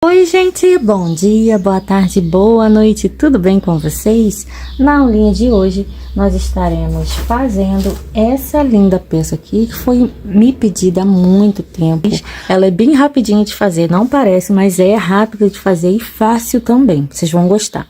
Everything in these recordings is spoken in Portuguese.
Oi, gente, bom dia, boa tarde, boa noite, tudo bem com vocês? Na aulinha de hoje, nós estaremos fazendo essa linda peça aqui, que foi me pedida há muito tempo. Ela é bem rapidinha de fazer, não parece, mas é rápida de fazer e fácil também, vocês vão gostar.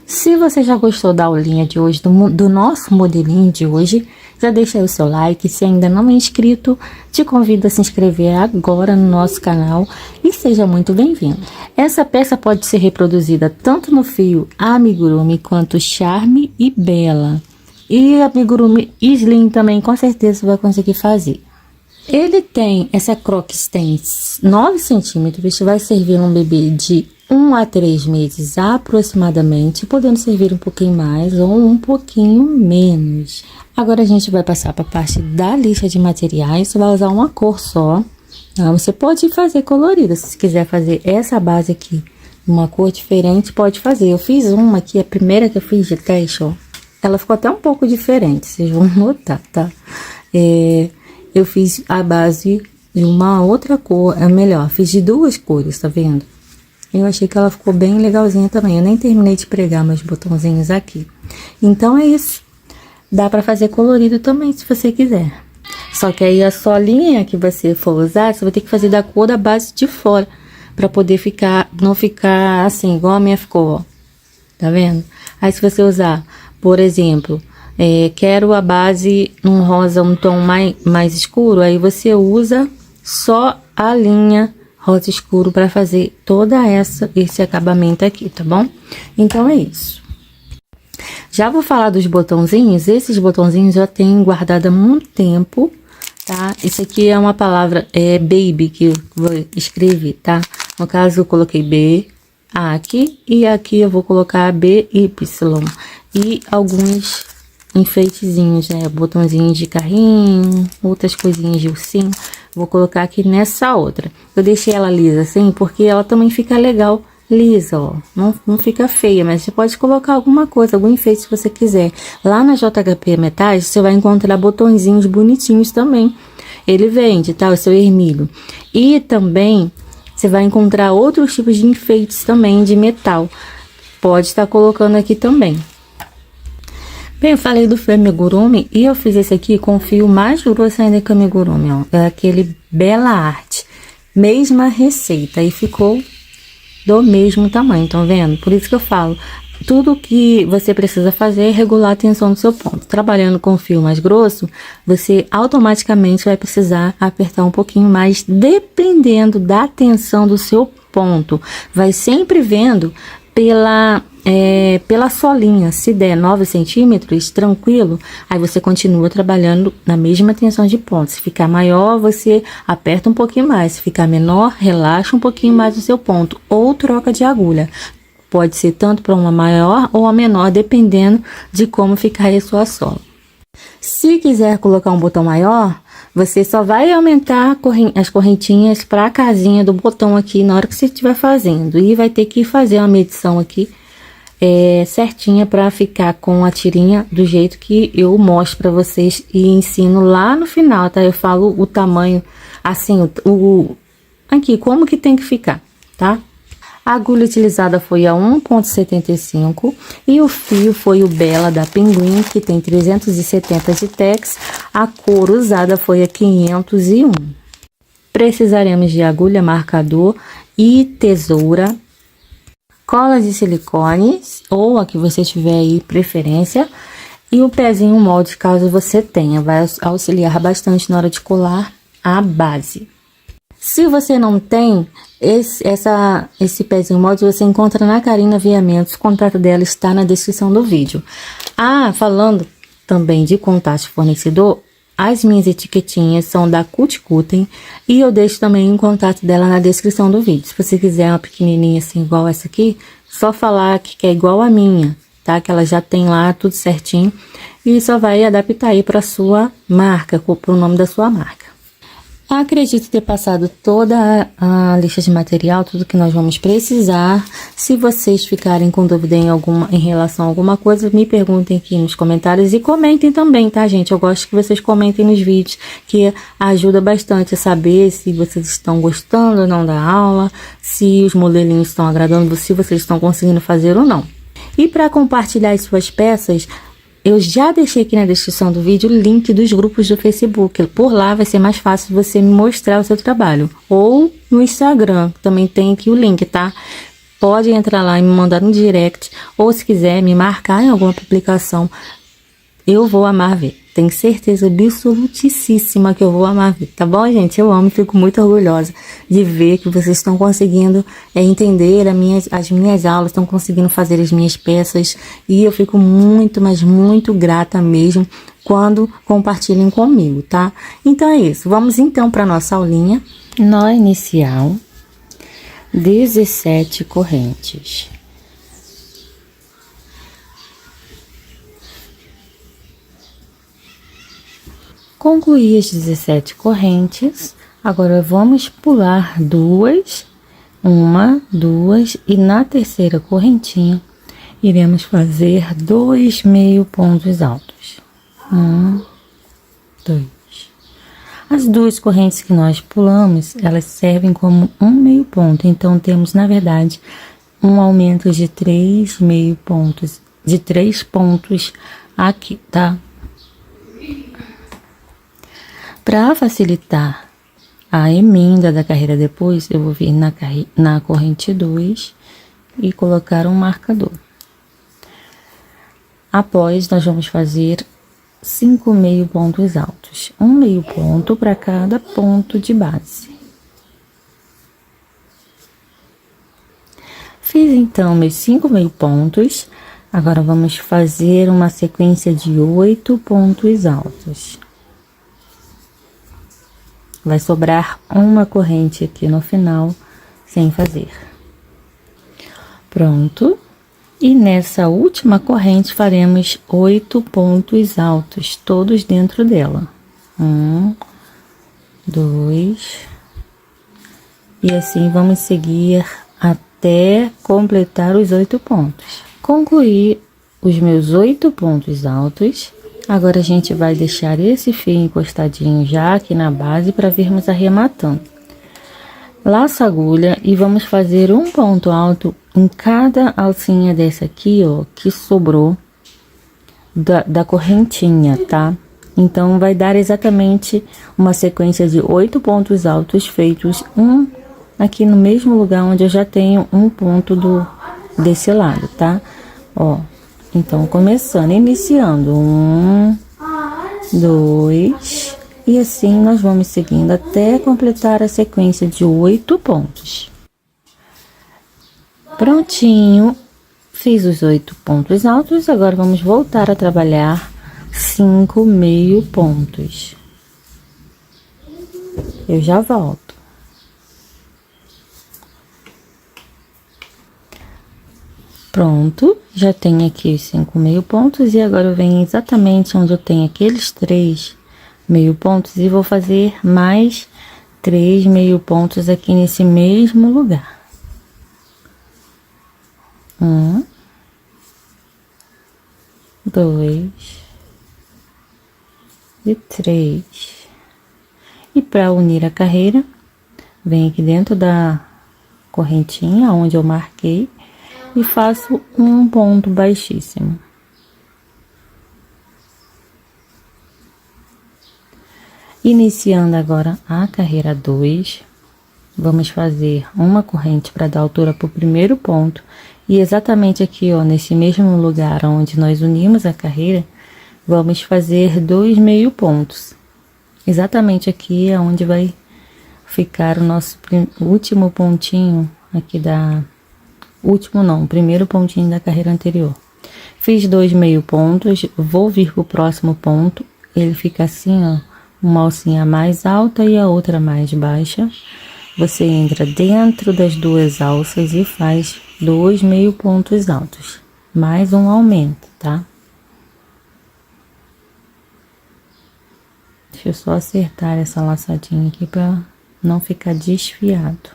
Se você já gostou da aulinha de hoje, do nosso modelinho de hoje, já deixa aí o seu like. Se ainda não é inscrito, te convido a se inscrever agora no nosso canal e seja muito bem-vindo. Essa peça pode ser reproduzida tanto no fio amigurumi quanto charme e bela. E amigurumi slim também com certeza vai conseguir fazer. Ele tem, essa crocs tem 9 centímetros, vai servir um bebê de 1 a 3 meses aproximadamente, podendo servir um pouquinho mais ou um pouquinho menos. Agora a gente vai passar para a parte da lista de materiais. Você vai usar uma cor só, tá? Você pode fazer colorida, se quiser fazer essa base aqui, uma cor diferente, pode fazer. Eu fiz uma aqui, a primeira que eu fiz de teste, ó, ela ficou até um pouco diferente, vocês vão notar, tá? Eu fiz a base de uma outra cor, é melhor, fiz de 2 cores, tá vendo? Eu achei que ela ficou bem legalzinha também. Eu nem terminei de pregar meus botãozinhos aqui. Então, é isso. Dá pra fazer colorido também, se você quiser. Só que aí, a solinha que você for usar, você vai ter que fazer da cor da base de fora. Pra poder não ficar assim, igual a minha ficou, ó. Tá vendo? Aí, se você usar, por exemplo, quero a base num rosa, um tom mais escuro, aí você usa só a linha rosa escuro para fazer toda esse acabamento aqui, tá bom? Então, é isso. Já vou falar dos botãozinhos. Esses botãozinhos eu tenho guardado há muito tempo, tá? Isso aqui é uma palavra, baby, que eu vou escrever, tá? No caso, eu coloquei B, A aqui, e aqui eu vou colocar B, Y. E alguns enfeitezinhos, né? Botãozinhos de carrinho, outras coisinhas de ursinho. Vou colocar aqui nessa outra. Eu deixei ela lisa assim, porque ela também fica legal lisa, ó. Não fica feia, mas você pode colocar alguma coisa, algum enfeite se você quiser. Lá na JHP Metais, você vai encontrar botõezinhos bonitinhos também. Ele vende, tá? O seu ermilho. E também, você vai encontrar outros tipos de enfeites também de metal. Pode estar colocando aqui também. Bem, eu falei do fio amigurumi e eu fiz esse aqui com o fio mais grosso ainda que o amigurumi, ó. É aquele Bela Arte. Mesma receita e ficou do mesmo tamanho, estão vendo? Por isso que eu falo, tudo que você precisa fazer é regular a tensão do seu ponto. Trabalhando com fio mais grosso, você automaticamente vai precisar apertar um pouquinho mais, dependendo da tensão do seu ponto. Vai sempre vendo pela solinha. Se der 9 centímetros, tranquilo, aí você continua trabalhando na mesma tensão de ponto. Se ficar maior, você aperta um pouquinho mais. Se ficar menor, relaxa um pouquinho mais o seu ponto. Ou troca de agulha. Pode ser tanto para uma maior ou a menor, dependendo de como ficar a sua sola. Se quiser colocar um botão maior, você só vai aumentar as correntinhas para a casinha do botão aqui na hora que você estiver fazendo. E vai ter que fazer uma medição aqui certinha para ficar com a tirinha do jeito que eu mostro para vocês e ensino lá no final, tá? Eu falo o tamanho, assim, aqui, como que tem que ficar, tá? A agulha utilizada foi a 1,75 e o fio foi o Bela da Pinguim, que tem 370 de tex. A cor usada foi a 501. Precisaremos de agulha, marcador e tesoura, cola de silicone, ou a que você tiver aí preferência, e o pezinho molde, caso você tenha. Vai auxiliar bastante na hora de colar a base. Se você não tem esse pezinho molde, você encontra na Karina Aviamentos. O contato dela está na descrição do vídeo. Falando também de contato de fornecedor, as minhas etiquetinhas são da Cuticuten e eu deixo também o contato dela na descrição do vídeo. Se você quiser uma pequenininha assim, igual essa aqui, só falar que quer igual a minha, tá? Que ela já tem lá tudo certinho e só vai adaptar aí para sua marca, para o nome da sua marca. Acredito ter passado toda a lista de material, tudo que nós vamos precisar. Se vocês ficarem com dúvida em relação a alguma coisa, me perguntem aqui nos comentários e comentem também, tá, gente? Eu gosto que vocês comentem nos vídeos, que ajuda bastante a saber se vocês estão gostando ou não da aula, se os modelinhos estão agradando, se vocês estão conseguindo fazer ou não. E para compartilhar as suas peças, eu já deixei aqui na descrição do vídeo o link dos grupos do Facebook. Por lá vai ser mais fácil você me mostrar o seu trabalho. Ou no Instagram, também tem aqui o link, tá? Pode entrar lá e me mandar no direct. Ou se quiser me marcar em alguma publicação, eu vou amar ver. Tenho certeza absolutíssima que eu vou amar ver, tá bom, gente? Eu amo e fico muito orgulhosa de ver que vocês estão conseguindo entender as minhas aulas, estão conseguindo fazer as minhas peças. E eu fico muito, mas muito grata mesmo quando compartilhem comigo, tá? Então é isso. Vamos então para nossa aulinha. Nó inicial, 17 correntes. Concluí as 17 correntes, agora vamos pular duas, uma, duas, e na terceira correntinha iremos fazer 2 meio pontos altos. 1, 2. As duas correntes que nós pulamos, elas servem como um meio ponto, então temos, na verdade, um aumento de 3 meio pontos, de 3 pontos aqui, tá? Para facilitar a emenda da carreira depois, eu vou vir na corrente 2 e colocar um marcador. Após, nós vamos fazer 5 meio pontos altos. Um meio ponto para cada ponto de base. Fiz então meus 5 meio pontos. Agora vamos fazer uma sequência de 8 pontos altos. Vai sobrar uma corrente aqui no final, sem fazer. Pronto. E nessa última corrente, faremos 8 pontos altos, todos dentro dela. 1, 2. E assim vamos seguir até completar os 8 pontos. Concluí os meus 8 pontos altos. Agora a gente vai deixar esse fio encostadinho já aqui na base para virmos arrematando. Laço a agulha e vamos fazer um ponto alto em cada alcinha dessa aqui, ó, que sobrou da correntinha, tá? Então, vai dar exatamente uma sequência de 8 pontos altos feitos um aqui no mesmo lugar onde eu já tenho um ponto desse lado, tá? Ó. Então, começando, iniciando, 1, 2, e assim nós vamos seguindo até completar a sequência de 8 pontos. Prontinho, fiz os 8 pontos altos, agora vamos voltar a trabalhar 5 meio pontos. Eu já volto. Pronto, já tenho aqui os 5 meio pontos e agora eu venho exatamente onde eu tenho aqueles 3 meio pontos e vou fazer mais 3 meio pontos aqui nesse mesmo lugar. 1, 2 e 3. E para unir a carreira, venho aqui dentro da correntinha onde eu marquei e faço um ponto baixíssimo. Iniciando agora a carreira 2, vamos fazer uma corrente para dar altura para o primeiro ponto e exatamente aqui, ó, nesse mesmo lugar onde nós unimos a carreira, vamos fazer 2 meio pontos. Exatamente aqui é onde vai ficar o nosso último pontinho aqui o primeiro pontinho da carreira anterior. Fiz 2 meio pontos, vou vir pro próximo ponto, ele fica assim, ó, uma alcinha mais alta e a outra mais baixa. Você entra dentro das duas alças e faz 2 meio pontos altos, mais um aumento, tá? Deixa eu só acertar essa laçadinha aqui pra não ficar desfiado.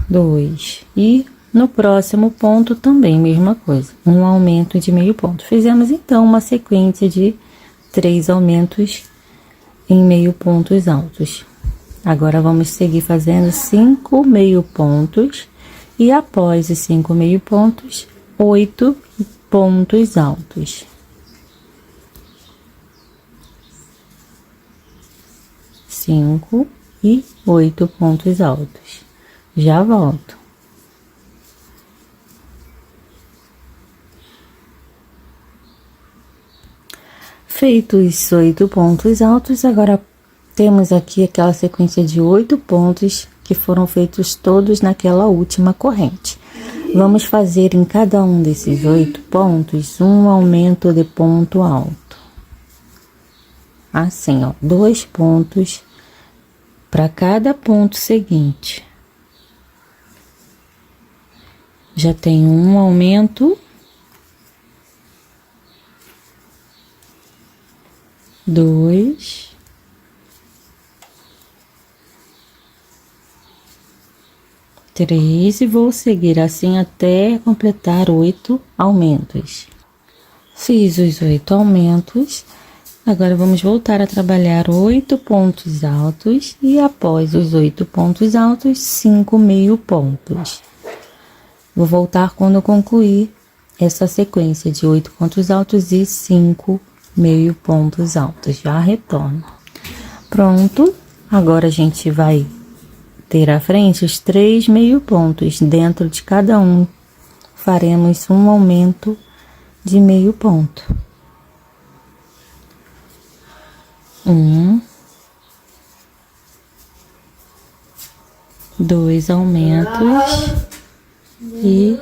2. E no próximo ponto também, mesma coisa. Um aumento de meio ponto. Fizemos, então, uma sequência de 3 aumentos em meio pontos altos. Agora, vamos seguir fazendo 5 meio pontos. E após os 5 meio pontos, 8 pontos altos. Cinco e 8 pontos altos. Já volto. Feitos os 8 pontos altos, agora temos aqui aquela sequência de 8 pontos que foram feitos todos naquela última corrente. Vamos fazer em cada um desses 8 pontos um aumento de ponto alto. Assim, ó, 2 pontos para cada ponto seguinte. Já tem um aumento. 2. 3 e vou seguir assim até completar 8 aumentos. Fiz os 8 aumentos. Agora, vamos voltar a trabalhar 8 pontos altos e após os 8 pontos altos, 5 meio pontos. Vou voltar quando eu concluir essa sequência de 8 pontos altos e 5 meio pontos altos. Já retorno. Pronto. Agora, a gente vai ter à frente os 3 meio pontos. Dentro de cada um, faremos um aumento de meio ponto. 2 aumentos e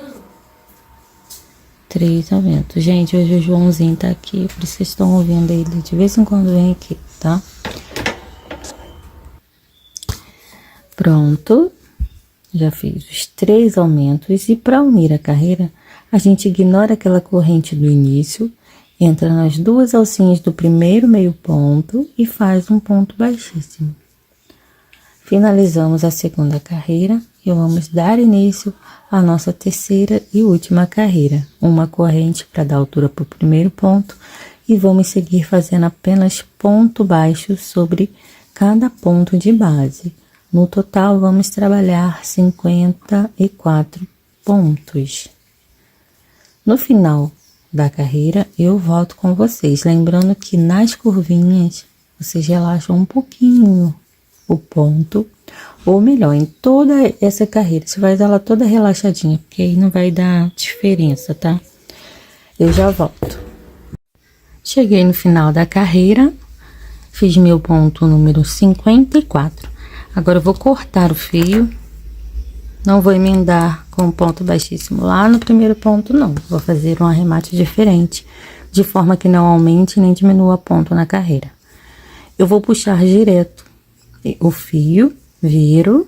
3 aumentos. Gente, hoje o Joãozinho tá aqui, por isso vocês estão ouvindo ele de vez em quando vem aqui, tá? Pronto. Já fiz os 3 aumentos e para unir a carreira, a gente ignora aquela corrente do início, entra nas 2 alcinhas do primeiro meio ponto e faz um ponto baixíssimo. Finalizamos a segunda carreira e vamos dar início à nossa terceira e última carreira. Uma corrente para dar altura para o primeiro ponto e vamos seguir fazendo apenas ponto baixo sobre cada ponto de base. No total, vamos trabalhar 54 pontos. No final da carreira, eu volto com vocês. Lembrando que nas curvinhas, vocês relaxam um pouquinho o ponto. Ou melhor, em toda essa carreira, você vai dar ela toda relaxadinha, porque aí não vai dar diferença, tá? Eu já volto. Cheguei no final da carreira, fiz meu ponto número 54. Agora eu vou cortar o fio, não vou emendar com ponto baixíssimo lá no primeiro ponto, não. Vou fazer um arremate diferente, de forma que não aumente nem diminua ponto na carreira. Eu vou puxar direto o fio, viro,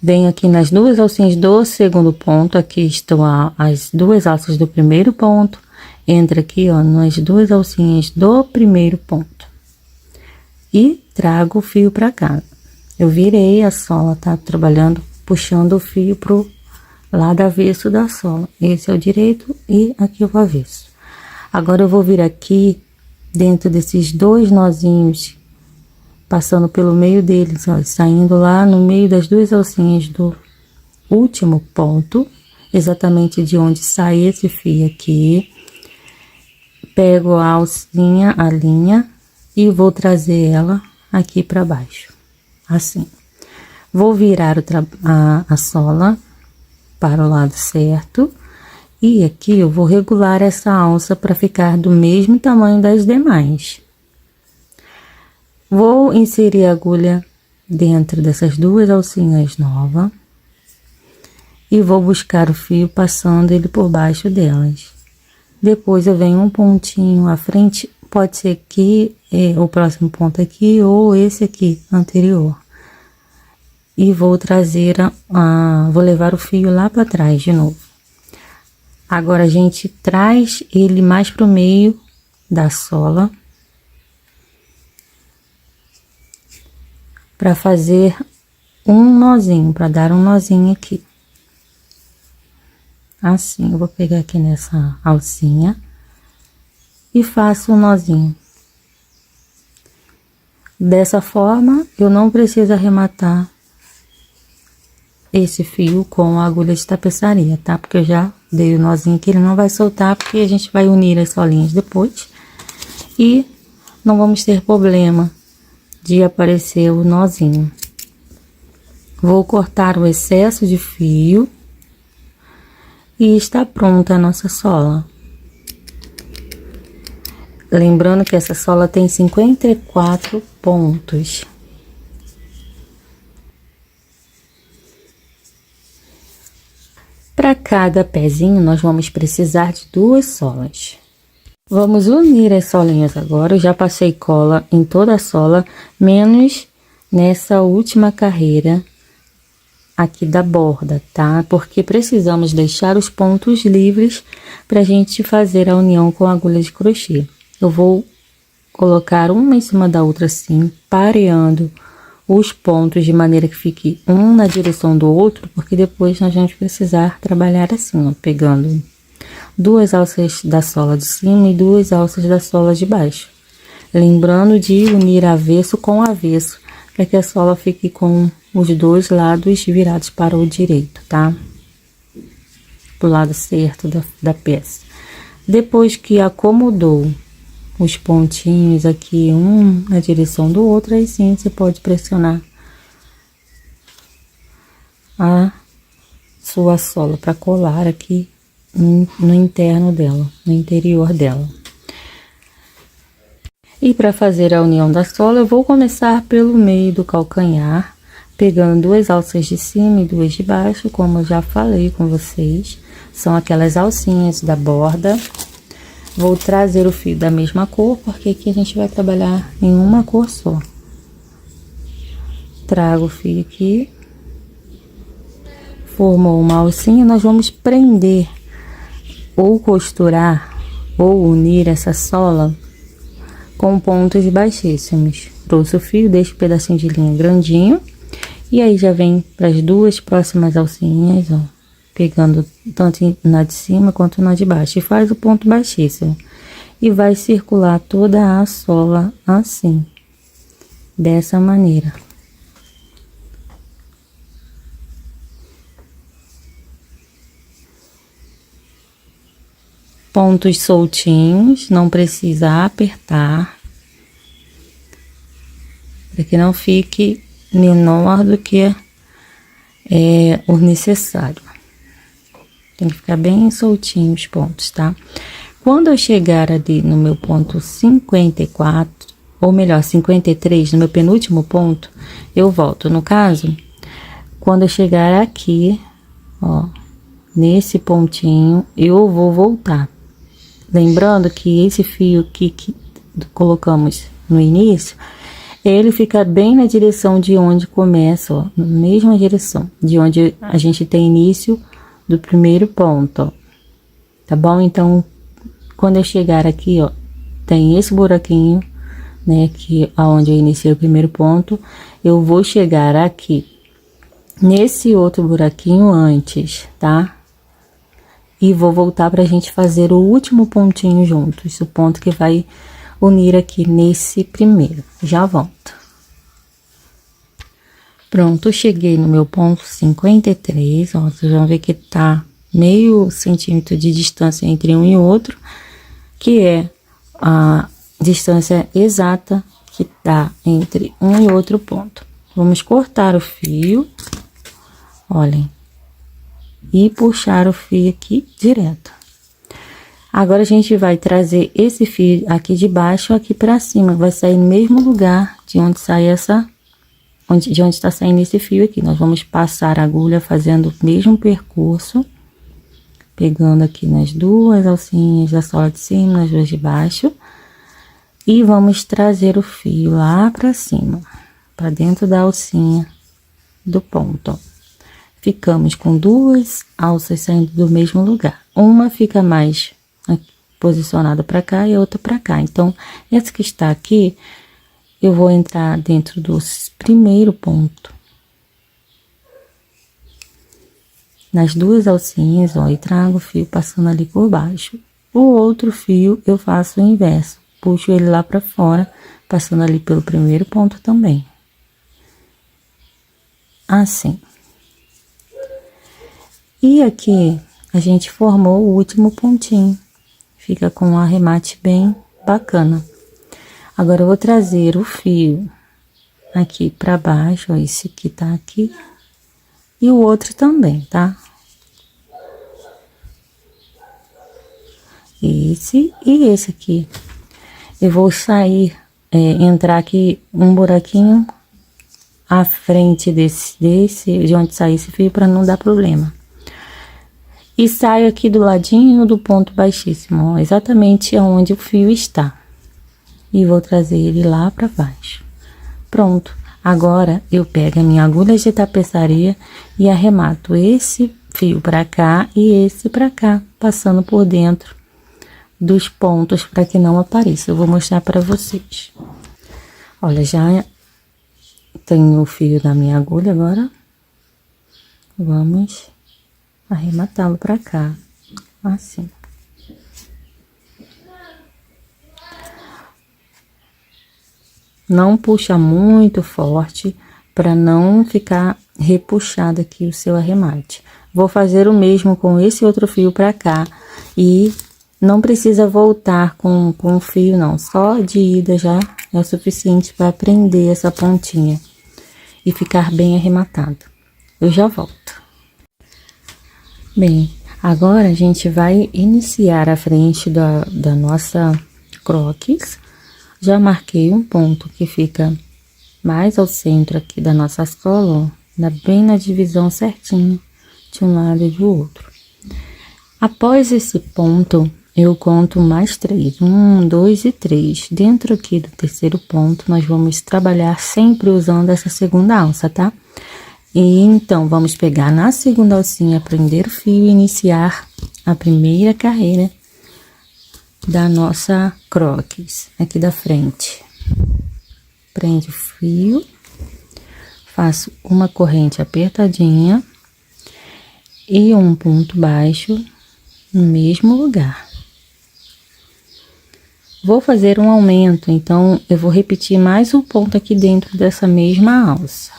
venho aqui nas 2 alcinhas do segundo ponto, aqui estão as 2 alças do primeiro ponto, entra aqui, ó, nas 2 alcinhas do primeiro ponto. E trago o fio pra cá. Eu virei a sola, tá? Trabalhando, puxando o fio pro lado avesso da sola. Esse é o direito e aqui o avesso. Agora, eu vou vir aqui, dentro desses 2 nozinhos, passando pelo meio deles, ó, saindo lá no meio das 2 alcinhas do último ponto, exatamente de onde sai esse fio aqui. Pego a alcinha, a linha, e vou trazer ela aqui para baixo. Assim, vou virar a sola para o lado certo e aqui eu vou regular essa alça para ficar do mesmo tamanho das demais. Vou inserir a agulha dentro dessas 2 alcinhas novas e vou buscar o fio passando ele por baixo delas. Depois eu venho um pontinho à frente, pode ser aqui, o próximo ponto aqui ou esse aqui anterior. E vou trazer vou levar o fio lá para trás de novo. Agora a gente traz ele mais pro meio da sola para fazer um nozinho, para dar um nozinho aqui. Assim, eu vou pegar aqui nessa alcinha e faço um nozinho. Dessa forma, eu não preciso arrematar esse fio com a agulha de tapeçaria, tá? Porque eu já dei o nozinho que ele não vai soltar, porque a gente vai unir as solinhas depois. E não vamos ter problema de aparecer o nozinho. Vou cortar o excesso de fio. E está pronta a nossa sola. Lembrando que essa sola tem 54 pontos. Para cada pezinho, nós vamos precisar de 2 solas. Vamos unir as solinhas agora. Eu já passei cola em toda a sola, menos nessa última carreira aqui da borda, tá? Porque precisamos deixar os pontos livres pra gente fazer a união com a agulha de crochê. Eu vou colocar uma em cima da outra assim, pareando os pontos de maneira que fique um na direção do outro, porque depois nós vamos precisar trabalhar assim, ó, pegando 2 alças da sola de cima e 2 alças da sola de baixo. Lembrando de unir avesso com avesso, para que a sola fique com os 2 lados virados para o direito, tá? Pro lado certo da peça. Depois que acomodou os pontinhos aqui, um na direção do outro, aí sim você pode pressionar a sua sola para colar aqui no interno dela, no interior dela. E para fazer a união da sola, eu vou começar pelo meio do calcanhar, pegando 2 alças de cima e 2 de baixo, como eu já falei com vocês. São aquelas alcinhas da borda. Vou trazer o fio da mesma cor, porque aqui a gente vai trabalhar em uma cor só. Trago o fio aqui. Formou uma alcinha, nós vamos prender ou costurar ou unir essa sola com pontos baixíssimos. Trouxe o fio, deixo um pedacinho de linha grandinho e aí já vem para as 2 próximas alcinhas, ó, pegando tanto na de cima quanto na de baixo e faz o ponto baixíssimo e vai circular toda a sola assim, dessa maneira. Pontos soltinhos, não precisa apertar, para que não fique menor do que o necessário. Tem que ficar bem soltinho os pontos, tá? Quando eu chegar ali no meu ponto 54, ou melhor, 53, no meu penúltimo ponto, eu volto. No caso, quando eu chegar aqui, ó, nesse pontinho, eu vou voltar. Lembrando que esse fio que colocamos no início, ele fica bem na direção de onde começa, ó, na mesma direção de onde a gente tem início do primeiro ponto, ó. Tá bom? Então, quando eu chegar aqui, ó, tem esse buraquinho, né, que aonde eu iniciei o primeiro ponto, eu vou chegar aqui nesse outro buraquinho antes, tá? E vou voltar pra gente fazer o último pontinho juntos, o ponto que vai unir aqui nesse primeiro. Já volto. Pronto, cheguei no meu ponto 53, ó, vocês vão ver que tá meio centímetro de distância entre um e outro, que é a distância exata que tá entre um e outro ponto. Vamos cortar o fio, olhem, e puxar o fio aqui direto. Agora a gente vai trazer esse fio aqui de baixo aqui pra cima, vai sair no mesmo lugar de onde sai de onde está saindo esse fio aqui. Nós vamos passar a agulha fazendo o mesmo percurso, pegando aqui nas 2 alcinhas da sola de cima, nas 2 de baixo, e vamos trazer o fio lá pra cima, pra dentro da alcinha do ponto, ó. Ficamos com 2 alças saindo do mesmo lugar. Uma fica mais posicionada para cá e a outra para cá. Então, essa que está aqui, eu vou entrar dentro do primeiro ponto, nas duas alcinhas, ó, e trago o fio passando ali por baixo. O outro fio eu faço o inverso, puxo ele lá pra fora, passando ali pelo primeiro ponto também. Assim. E aqui a gente formou o último pontinho, fica com um arremate bem bacana. Agora eu vou trazer o fio aqui pra baixo, ó, esse aqui tá aqui, e o outro também, tá? Esse e esse aqui. Eu vou sair, entrar aqui um buraquinho à frente desse de onde sair esse fio, para não dar problema. E saio aqui do ladinho do ponto baixíssimo, ó, exatamente onde o fio está. E vou trazer ele lá para baixo. Pronto. Agora, eu pego a minha agulha de tapeçaria e arremato esse fio para cá e esse para cá, passando por dentro dos pontos para que não apareça. Eu vou mostrar para vocês. Olha, já tenho o fio da minha agulha, agora vamos arrematá-lo para cá, assim. Não puxa muito forte para não ficar repuxado aqui o seu arremate. Vou fazer o mesmo com esse outro fio para cá e não precisa voltar com o fio não, só de ida já é o suficiente para prender essa pontinha e ficar bem arrematado. Eu já volto. Bem, agora a gente vai iniciar a frente da nossa croquis. Já marquei um ponto que fica mais ao centro aqui da nossa sola, ó, bem na divisão certinho de um lado e do outro. Após esse ponto, eu conto mais 3, 1, 2 e 3. Dentro aqui do terceiro ponto, nós vamos trabalhar sempre usando essa segunda alça, tá? E então, vamos pegar na segunda alcinha, prender o fio e iniciar a primeira carreira da nossa croquis, aqui da frente. Prende o fio, faço uma corrente apertadinha e um ponto baixo no mesmo lugar. Vou fazer um aumento, então eu vou repetir mais um ponto aqui dentro dessa mesma alça.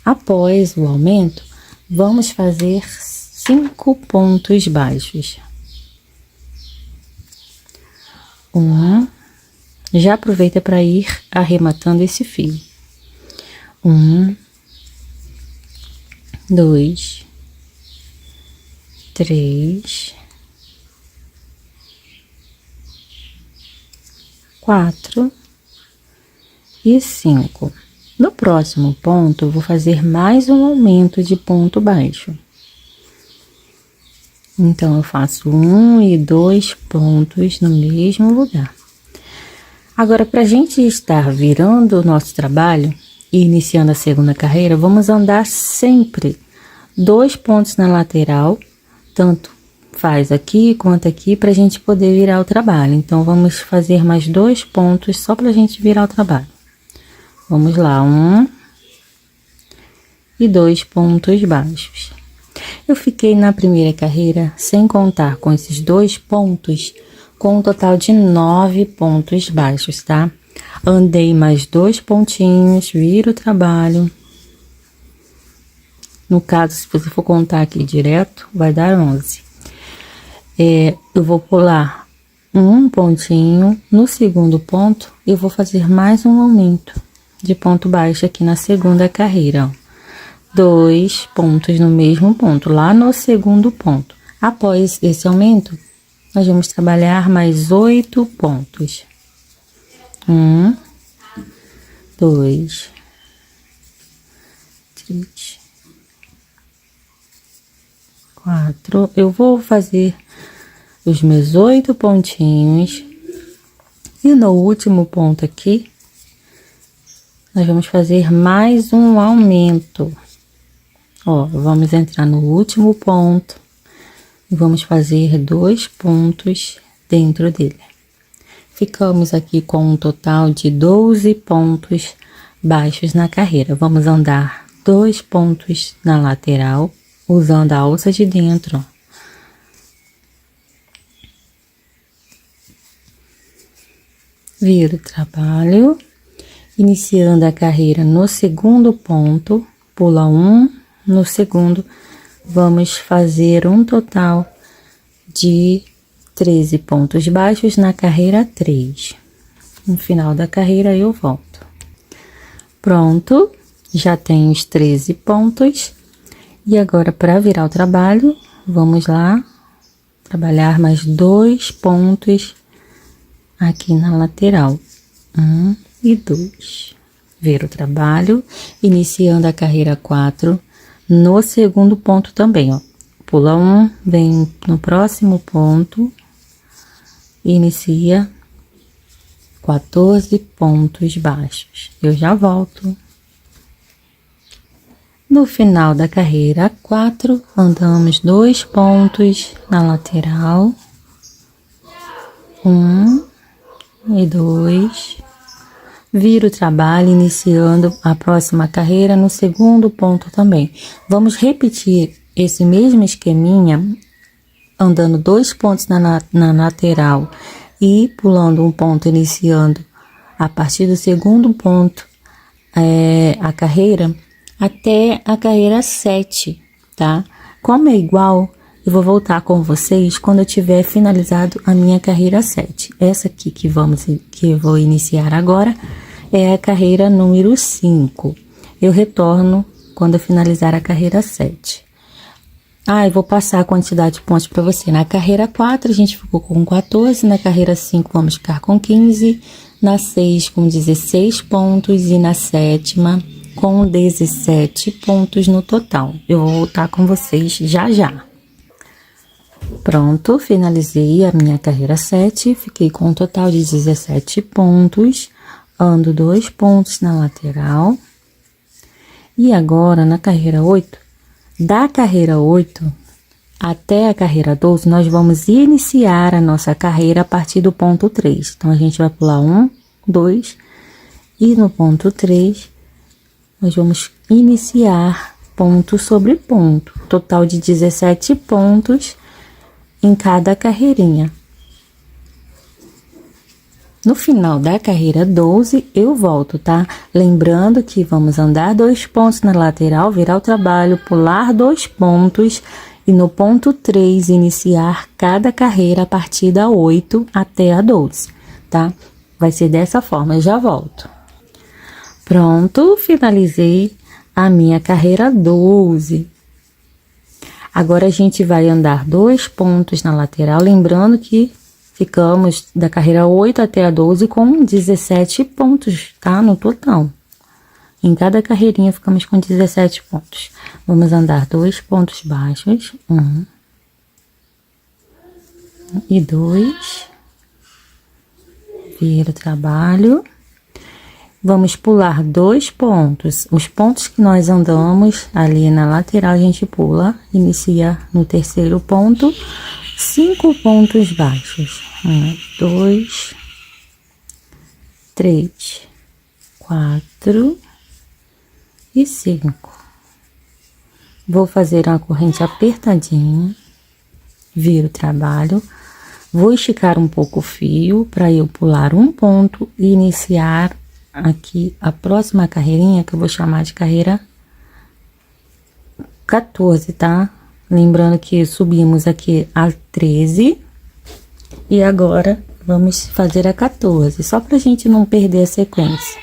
Após o aumento, vamos fazer 5 pontos baixos. Já aproveita para ir arrematando esse fio. 1, 2, 3, 4 e 5. No próximo ponto, eu vou fazer mais um aumento de ponto baixo. Então, eu faço 1 e 2 pontos no mesmo lugar. Agora, para a gente estar virando o nosso trabalho e iniciando a segunda carreira, vamos andar sempre 2 pontos na lateral, tanto faz aqui quanto aqui, para a gente poder virar o trabalho. Então, vamos fazer mais 2 pontos só para a gente virar o trabalho. Vamos lá, 1 e 2 pontos baixos. Eu fiquei na primeira carreira, sem contar com esses 2 pontos, com um total de 9 pontos baixos, tá? Andei mais 2 pontinhos, viro o trabalho. No caso, se você for contar aqui direto, vai dar 11. Eu vou pular um pontinho, no segundo ponto, eu vou fazer mais um aumento de ponto baixo aqui na segunda carreira, ó. 2 pontos no mesmo ponto, lá no segundo ponto. Após esse aumento, nós vamos trabalhar mais 8 pontos. 1, 2, 3, 4. Eu vou fazer os meus 8 pontinhos. E no último ponto aqui, nós vamos fazer mais um aumento. Ó, vamos entrar no último ponto e vamos fazer 2 pontos dentro dele. Ficamos aqui com um total de 12 pontos baixos na carreira. Vamos andar 2 pontos na lateral, usando a alça de dentro. Vira o trabalho, iniciando a carreira no segundo ponto, pula um, no segundo, vamos fazer um total de 13 pontos baixos na carreira 3. No final da carreira eu volto. Pronto, já tenho os 13 pontos. E agora, para virar o trabalho, vamos lá trabalhar mais 2 pontos aqui na lateral. 1 e 2. Vira o trabalho, iniciando a carreira 4 no segundo ponto também, ó. Pula um, vem no próximo ponto, inicia 14 pontos baixos. Eu já volto. No final da carreira 4, andamos 2 pontos na lateral. 1 e 2. Vira o trabalho, iniciando a próxima carreira no segundo ponto também. Vamos repetir esse mesmo esqueminha, andando 2 pontos na lateral e pulando um ponto, iniciando a partir do segundo ponto a carreira, até a carreira 7, tá? Como é igual, eu vou voltar com vocês quando eu tiver finalizado a minha carreira 7. Essa aqui que eu vou iniciar agora é a carreira número 5. Eu retorno quando eu finalizar a carreira 7. Eu vou passar a quantidade de pontos para você. Na carreira 4, a gente ficou com 14, na carreira 5 vamos ficar com 15, na 6 com 16 pontos e na 7ª com 17 pontos no total. Eu vou voltar com vocês já já. Pronto, finalizei a minha carreira 7, fiquei com um total de 17 pontos, ando 2 pontos na lateral. E agora, na carreira 8, da carreira 8 até a carreira 12, nós vamos iniciar a nossa carreira a partir do ponto 3. Então, a gente vai pular 1, 2, e no ponto 3, nós vamos iniciar ponto sobre ponto, total de 17 pontos em cada carreirinha. No final da carreira 12, eu volto, tá? Lembrando que vamos andar 2 pontos na lateral, virar o trabalho, pular 2 pontos e no ponto 3 iniciar cada carreira a partir da 8 até a 12, tá? Vai ser dessa forma, eu já volto. Pronto, finalizei a minha carreira 12. Agora, a gente vai andar 2 pontos na lateral, lembrando que ficamos da carreira 8 até a 12 com 17 pontos, tá? No total. Em cada carreirinha, ficamos com 17 pontos. Vamos andar 2 pontos baixos. 1 e 2. Vira o trabalho. Vamos pular 2 pontos. Os pontos que nós andamos ali na lateral, a gente pula, inicia no terceiro ponto, 5 pontos baixos. 1, 2, 3, 4 e 5. Vou fazer uma corrente apertadinha, viro o trabalho, vou esticar um pouco o fio para eu pular um ponto e iniciar aqui a próxima carreirinha, que eu vou chamar de carreira 14, tá? Lembrando que subimos aqui a 13 e agora vamos fazer a 14, só pra gente não perder a sequência.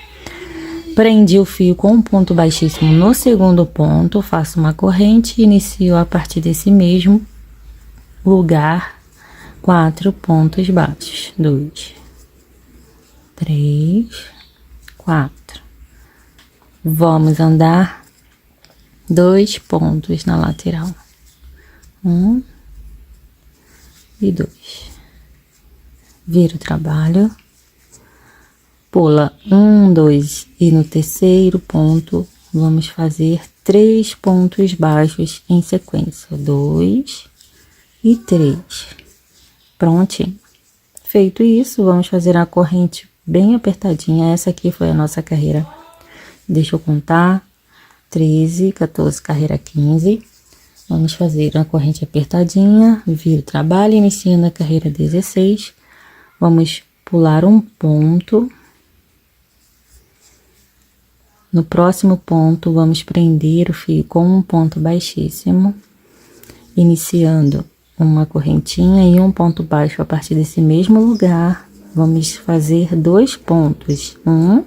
Prendi o fio com um ponto baixíssimo no segundo ponto, faço uma corrente e inicio a partir desse mesmo lugar 4 pontos baixos. 2, 3, 4. Vamos andar 2 pontos na lateral. 1 e 2. Vira o trabalho. Pula 1, 2 e no terceiro ponto vamos fazer 3 pontos baixos em sequência. 2 e 3. Prontinho. Feito isso, vamos fazer a corrente bem apertadinha. Essa aqui foi a nossa carreira. Deixa eu contar. 13, 14, carreira 15. Vamos fazer a corrente apertadinha, vira o trabalho, iniciando a carreira 16. Vamos pular um ponto. No próximo ponto, vamos prender o fio com um ponto baixíssimo, iniciando uma correntinha e um ponto baixo a partir desse mesmo lugar. Vamos fazer 2 pontos, 1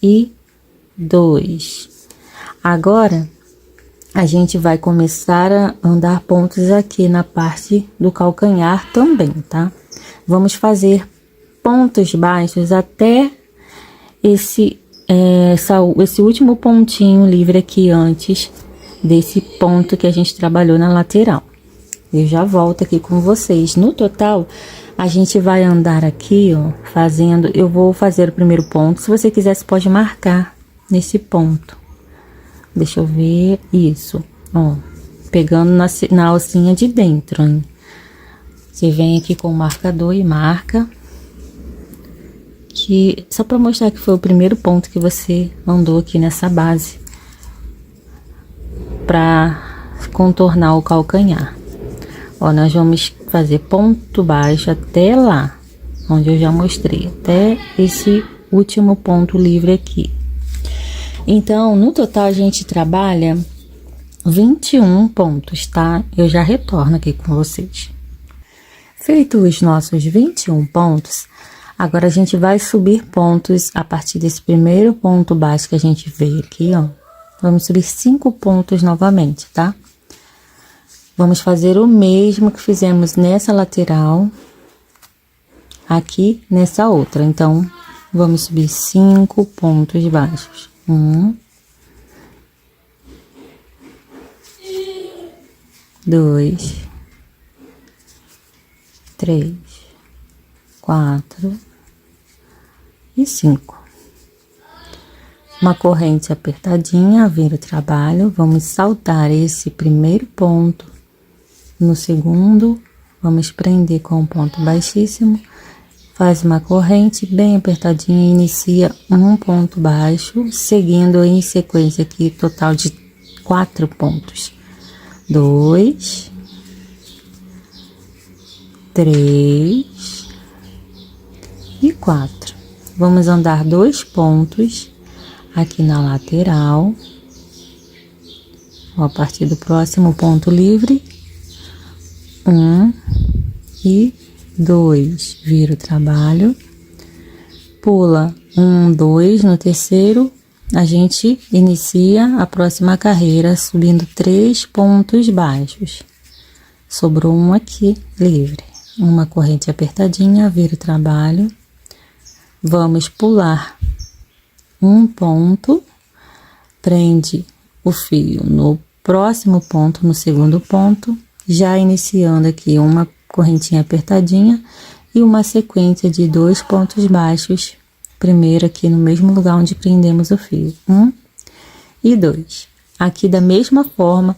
e 2. Agora, a gente vai começar a andar pontos aqui na parte do calcanhar também, tá? Vamos fazer pontos baixos até esse último pontinho livre aqui antes desse ponto que a gente trabalhou na lateral. Eu já volto aqui com vocês. No total, a gente vai andar aqui, ó, fazendo... Eu vou fazer o primeiro ponto. Se você quiser, você pode marcar nesse ponto. Deixa eu ver. Isso, ó. Pegando na alcinha de dentro, hein? Você vem aqui com o marcador e marca. Que, só para mostrar que foi o primeiro ponto que você andou aqui nessa base. Pra contornar o calcanhar. Ó, nós vamos fazer ponto baixo até lá, onde eu já mostrei, até esse último ponto livre aqui. Então, no total, a gente trabalha 21 pontos, tá? Eu já retorno aqui com vocês. Feito os nossos 21 pontos, agora a gente vai subir pontos a partir desse primeiro ponto baixo que a gente veio aqui, ó. Vamos subir 5 pontos novamente, tá? Vamos fazer o mesmo que fizemos nessa lateral, aqui nessa outra. Então, vamos subir 5 pontos baixos. 1, 2, 3, 4 e 5. Uma corrente apertadinha, vira o trabalho. Vamos saltar esse primeiro ponto. No segundo, vamos prender com um ponto baixíssimo, faz uma corrente bem apertadinha e inicia um ponto baixo, seguindo em sequência aqui, total de 4 pontos. 2, 3 e 4. Vamos andar 2 pontos aqui na lateral, ó, a partir do próximo ponto livre. 1 e 2, vira o trabalho, pula 1, 2, no terceiro, a gente inicia a próxima carreira subindo 3 pontos baixos. Sobrou um aqui, livre. Uma corrente apertadinha, vira o trabalho. Vamos pular um ponto, prende o fio no próximo ponto, no segundo ponto, já iniciando aqui uma correntinha apertadinha e uma sequência de 2 pontos baixos, primeiro aqui no mesmo lugar onde prendemos o fio, 1 e 2. Aqui da mesma forma,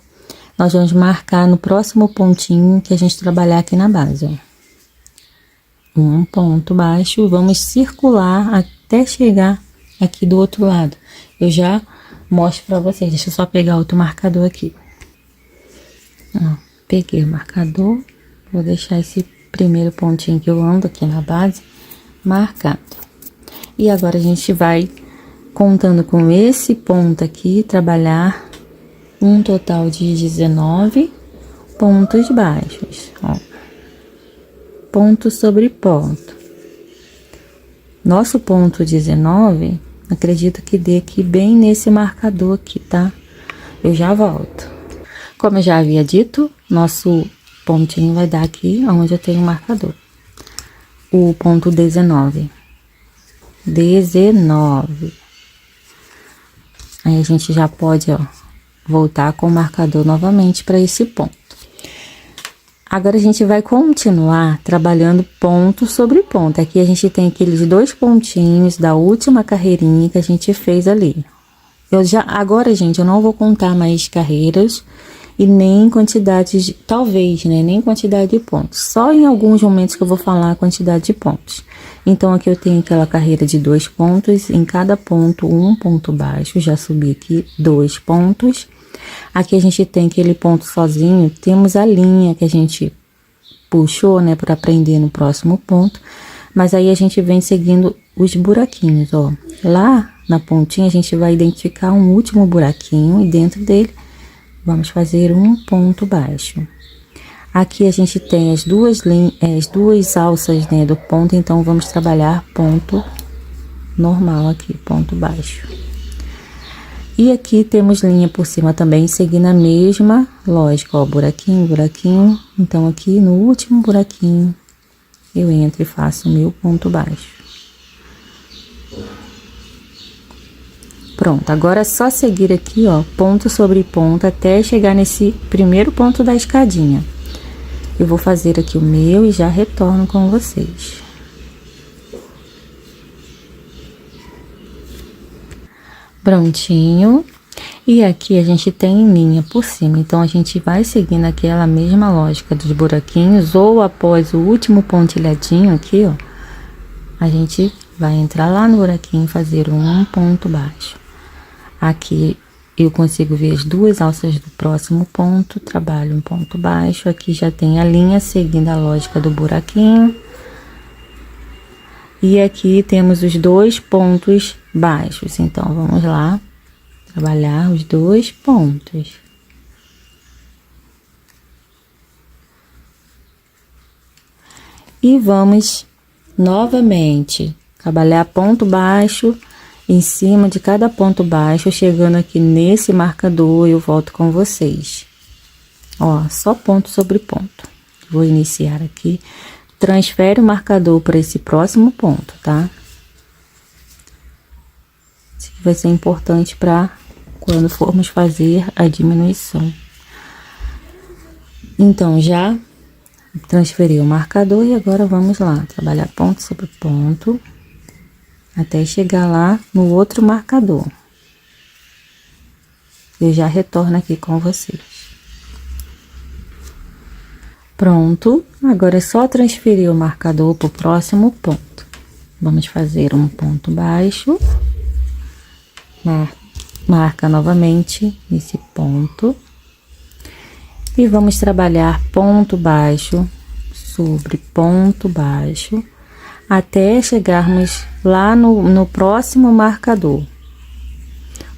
nós vamos marcar no próximo pontinho que a gente trabalhar aqui na base, ó. Um ponto baixo, vamos circular até chegar aqui do outro lado. Eu já mostro pra vocês, deixa eu só pegar outro marcador aqui. Ó. Peguei o marcador, vou deixar esse primeiro pontinho que eu ando aqui na base marcado. E agora a gente vai, contando com esse ponto aqui, trabalhar um total de 19 pontos baixos, ó. Ponto sobre ponto. Nosso ponto 19, acredito que dê aqui bem nesse marcador aqui, tá? Eu já volto. Como eu já havia dito, nosso pontinho vai dar aqui onde eu tenho o marcador. O ponto 19. 19. Aí a gente já pode, ó, voltar com o marcador novamente para esse ponto. Agora a gente vai continuar trabalhando ponto sobre ponto. Aqui a gente tem aqueles 2 pontinhos da última carreirinha que a gente fez ali. Agora, gente, eu não vou contar mais carreiras. e nem quantidade de, talvez, né, nem quantidade de pontos. Só em alguns momentos que eu vou falar a quantidade de pontos. Então, aqui eu tenho aquela carreira de 2 pontos, em cada ponto 1 ponto baixo, já subi aqui 2 pontos. Aqui a gente tem aquele ponto sozinho, temos a linha que a gente puxou, né, para prender no próximo ponto. Mas aí a gente vem seguindo os buraquinhos, ó. Lá na pontinha a gente vai identificar um último buraquinho e dentro dele vamos fazer um ponto baixo. Aqui a gente tem as duas alças, né, do ponto, então vamos trabalhar ponto normal aqui, ponto baixo. E aqui temos linha por cima também, seguindo a mesma lógica, ó, buraquinho, buraquinho. Então aqui no último buraquinho eu entro e faço o meu ponto baixo. Pronto, agora é só seguir aqui, ó, ponto sobre ponto até chegar nesse primeiro ponto da escadinha. Eu vou fazer aqui o meu e já retorno com vocês. Prontinho. E aqui a gente tem linha por cima, então a gente vai seguindo aquela mesma lógica dos buraquinhos, ou após o último pontilhadinho aqui, ó, a gente vai entrar lá no buraquinho e fazer um ponto baixo. Aqui eu consigo ver as duas alças do próximo ponto, trabalho um ponto baixo, aqui já tem a linha seguindo a lógica do buraquinho. E aqui temos os 2 pontos baixos, então vamos lá trabalhar os 2 pontos. E vamos novamente trabalhar ponto baixo em cima de cada ponto baixo, chegando aqui nesse marcador, eu volto com vocês. Ó, só ponto sobre ponto. Vou iniciar aqui, transfere o marcador para esse próximo ponto, tá? Isso aqui vai ser importante para quando formos fazer a diminuição. Então, já transferi o marcador e agora vamos lá, trabalhar ponto sobre ponto, até chegar lá no outro marcador. Eu já retorno aqui com vocês. Pronto, agora é só transferir o marcador para o próximo ponto. Vamos fazer um ponto baixo. Marca novamente esse ponto. E vamos trabalhar ponto baixo sobre ponto baixo, até chegarmos lá no próximo marcador.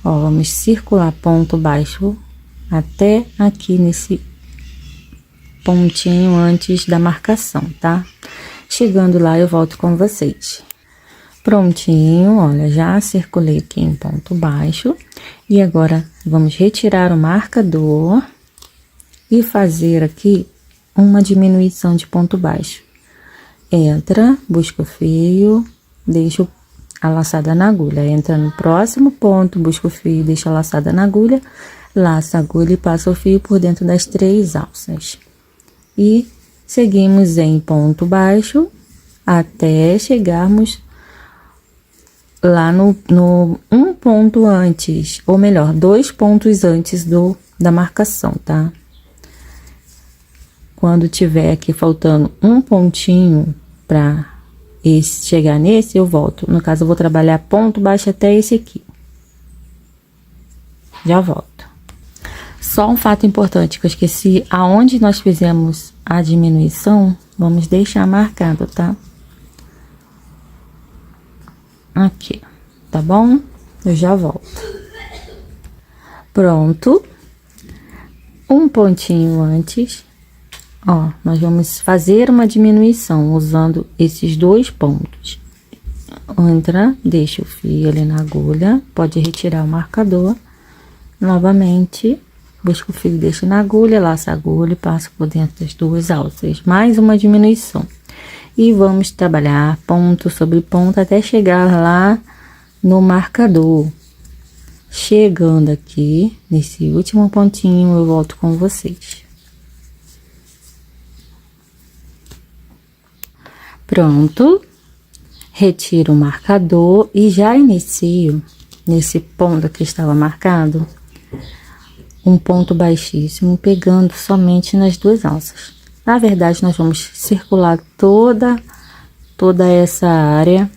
Ó, vamos circular ponto baixo até aqui nesse pontinho antes da marcação, tá? Chegando lá eu volto com vocês. Prontinho, olha, já circulei aqui em ponto baixo. E agora vamos retirar o marcador e fazer aqui uma diminuição de ponto baixo. Entra, busca o fio, deixa a laçada na agulha. Entra no próximo ponto, busca o fio, deixa a laçada na agulha, laça a agulha e passa o fio por dentro das 3 alças. E seguimos em ponto baixo até chegarmos lá no um ponto antes, ou melhor, 2 pontos antes da marcação, tá? Quando tiver aqui faltando um pontinho para chegar nesse, eu volto. No caso, eu vou trabalhar ponto baixo até esse aqui. Já volto. Só um fato importante que eu esqueci, aonde nós fizemos a diminuição, vamos deixar marcado, tá? Aqui, tá bom? Eu já volto. Pronto. Um pontinho antes, ó, nós vamos fazer uma diminuição usando esses 2 pontos. Entra, deixa o fio ali na agulha, pode retirar o marcador. Novamente, busca o fio, deixa na agulha, laça a agulha e passa por dentro das 2 alças. Mais uma diminuição. E vamos trabalhar ponto sobre ponto até chegar lá no marcador. Chegando aqui, nesse último pontinho, eu volto com vocês. Pronto. Retiro o marcador e já inicio nesse ponto que estava marcado um ponto baixíssimo, pegando somente nas duas alças. Na verdade, nós vamos circular toda essa área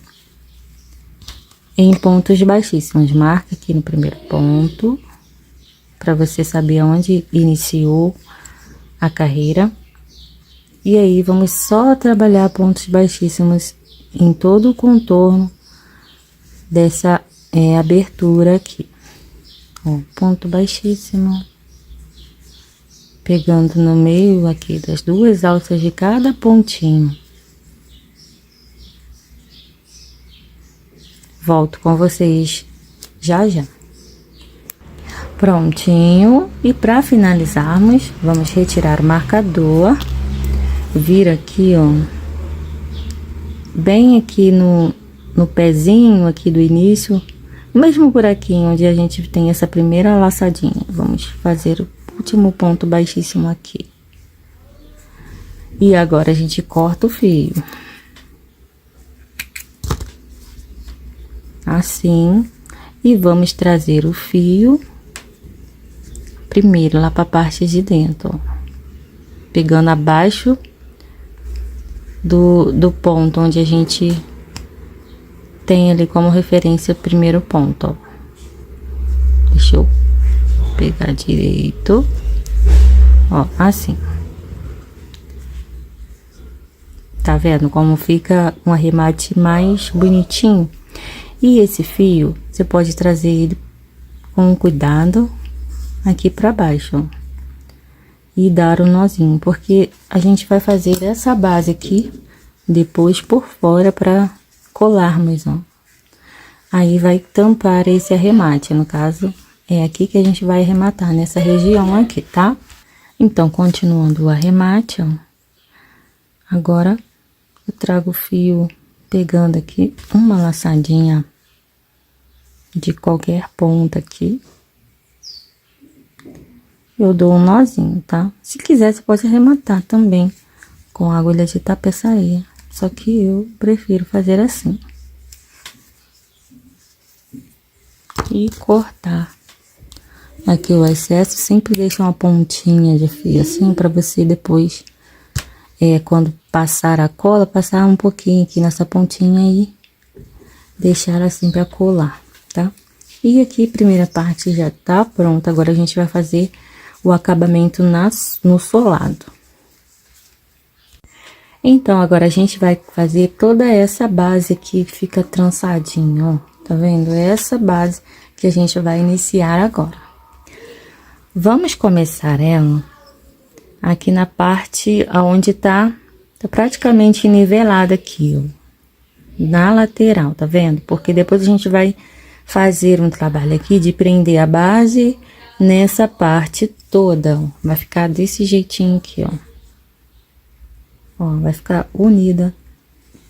em pontos baixíssimos. Marca aqui no primeiro ponto, para você saber onde iniciou a carreira. E aí, vamos só trabalhar pontos baixíssimos em todo o contorno dessa abertura aqui. Ó, ponto baixíssimo, pegando no meio aqui das duas alças de cada pontinho. Volto com vocês já já. Prontinho. E para finalizarmos, vamos retirar o marcador. Vir aqui, ó, bem aqui no pezinho aqui do início, mesmo por aqui onde a gente tem essa primeira laçadinha. Vamos fazer o último ponto baixíssimo aqui. E agora a gente corta o fio. Assim. E vamos trazer o fio primeiro lá para a parte de dentro, ó. Pegando abaixo do ponto onde a gente tem ali como referência o primeiro ponto, ó. Deixa eu pegar direito, ó, assim. Tá vendo como fica um arremate mais bonitinho? E esse fio, você pode trazer ele com cuidado aqui pra baixo, ó. E dar o nozinho, porque a gente vai fazer essa base aqui depois por fora pra colarmos, ó. Aí vai tampar esse arremate, no caso, é aqui que a gente vai arrematar, nessa região aqui, tá? Então, continuando o arremate, ó. Agora, eu trago o fio pegando aqui uma laçadinha de qualquer ponta aqui. Eu dou um nozinho, tá? Se quiser, você pode arrematar também com agulha de tapeçaria. Só que eu prefiro fazer assim. E cortar aqui o excesso. Sempre deixa uma pontinha de fio assim, pra você depois, quando passar a cola, passar um pouquinho aqui nessa pontinha e deixar assim pra colar, tá? E aqui, a primeira parte já tá pronta. Agora a gente vai fazer o acabamento no solado. Então, agora a gente vai fazer toda essa base aqui que fica trançadinho, ó. Tá vendo? Essa base que a gente vai iniciar agora. Vamos começar ela aqui na parte onde tá praticamente nivelada aqui, ó. Na lateral, tá vendo? Porque depois a gente vai fazer um trabalho aqui de prender a base nessa parte toda, ó. Vai ficar desse jeitinho aqui, ó. Ó, vai ficar unida,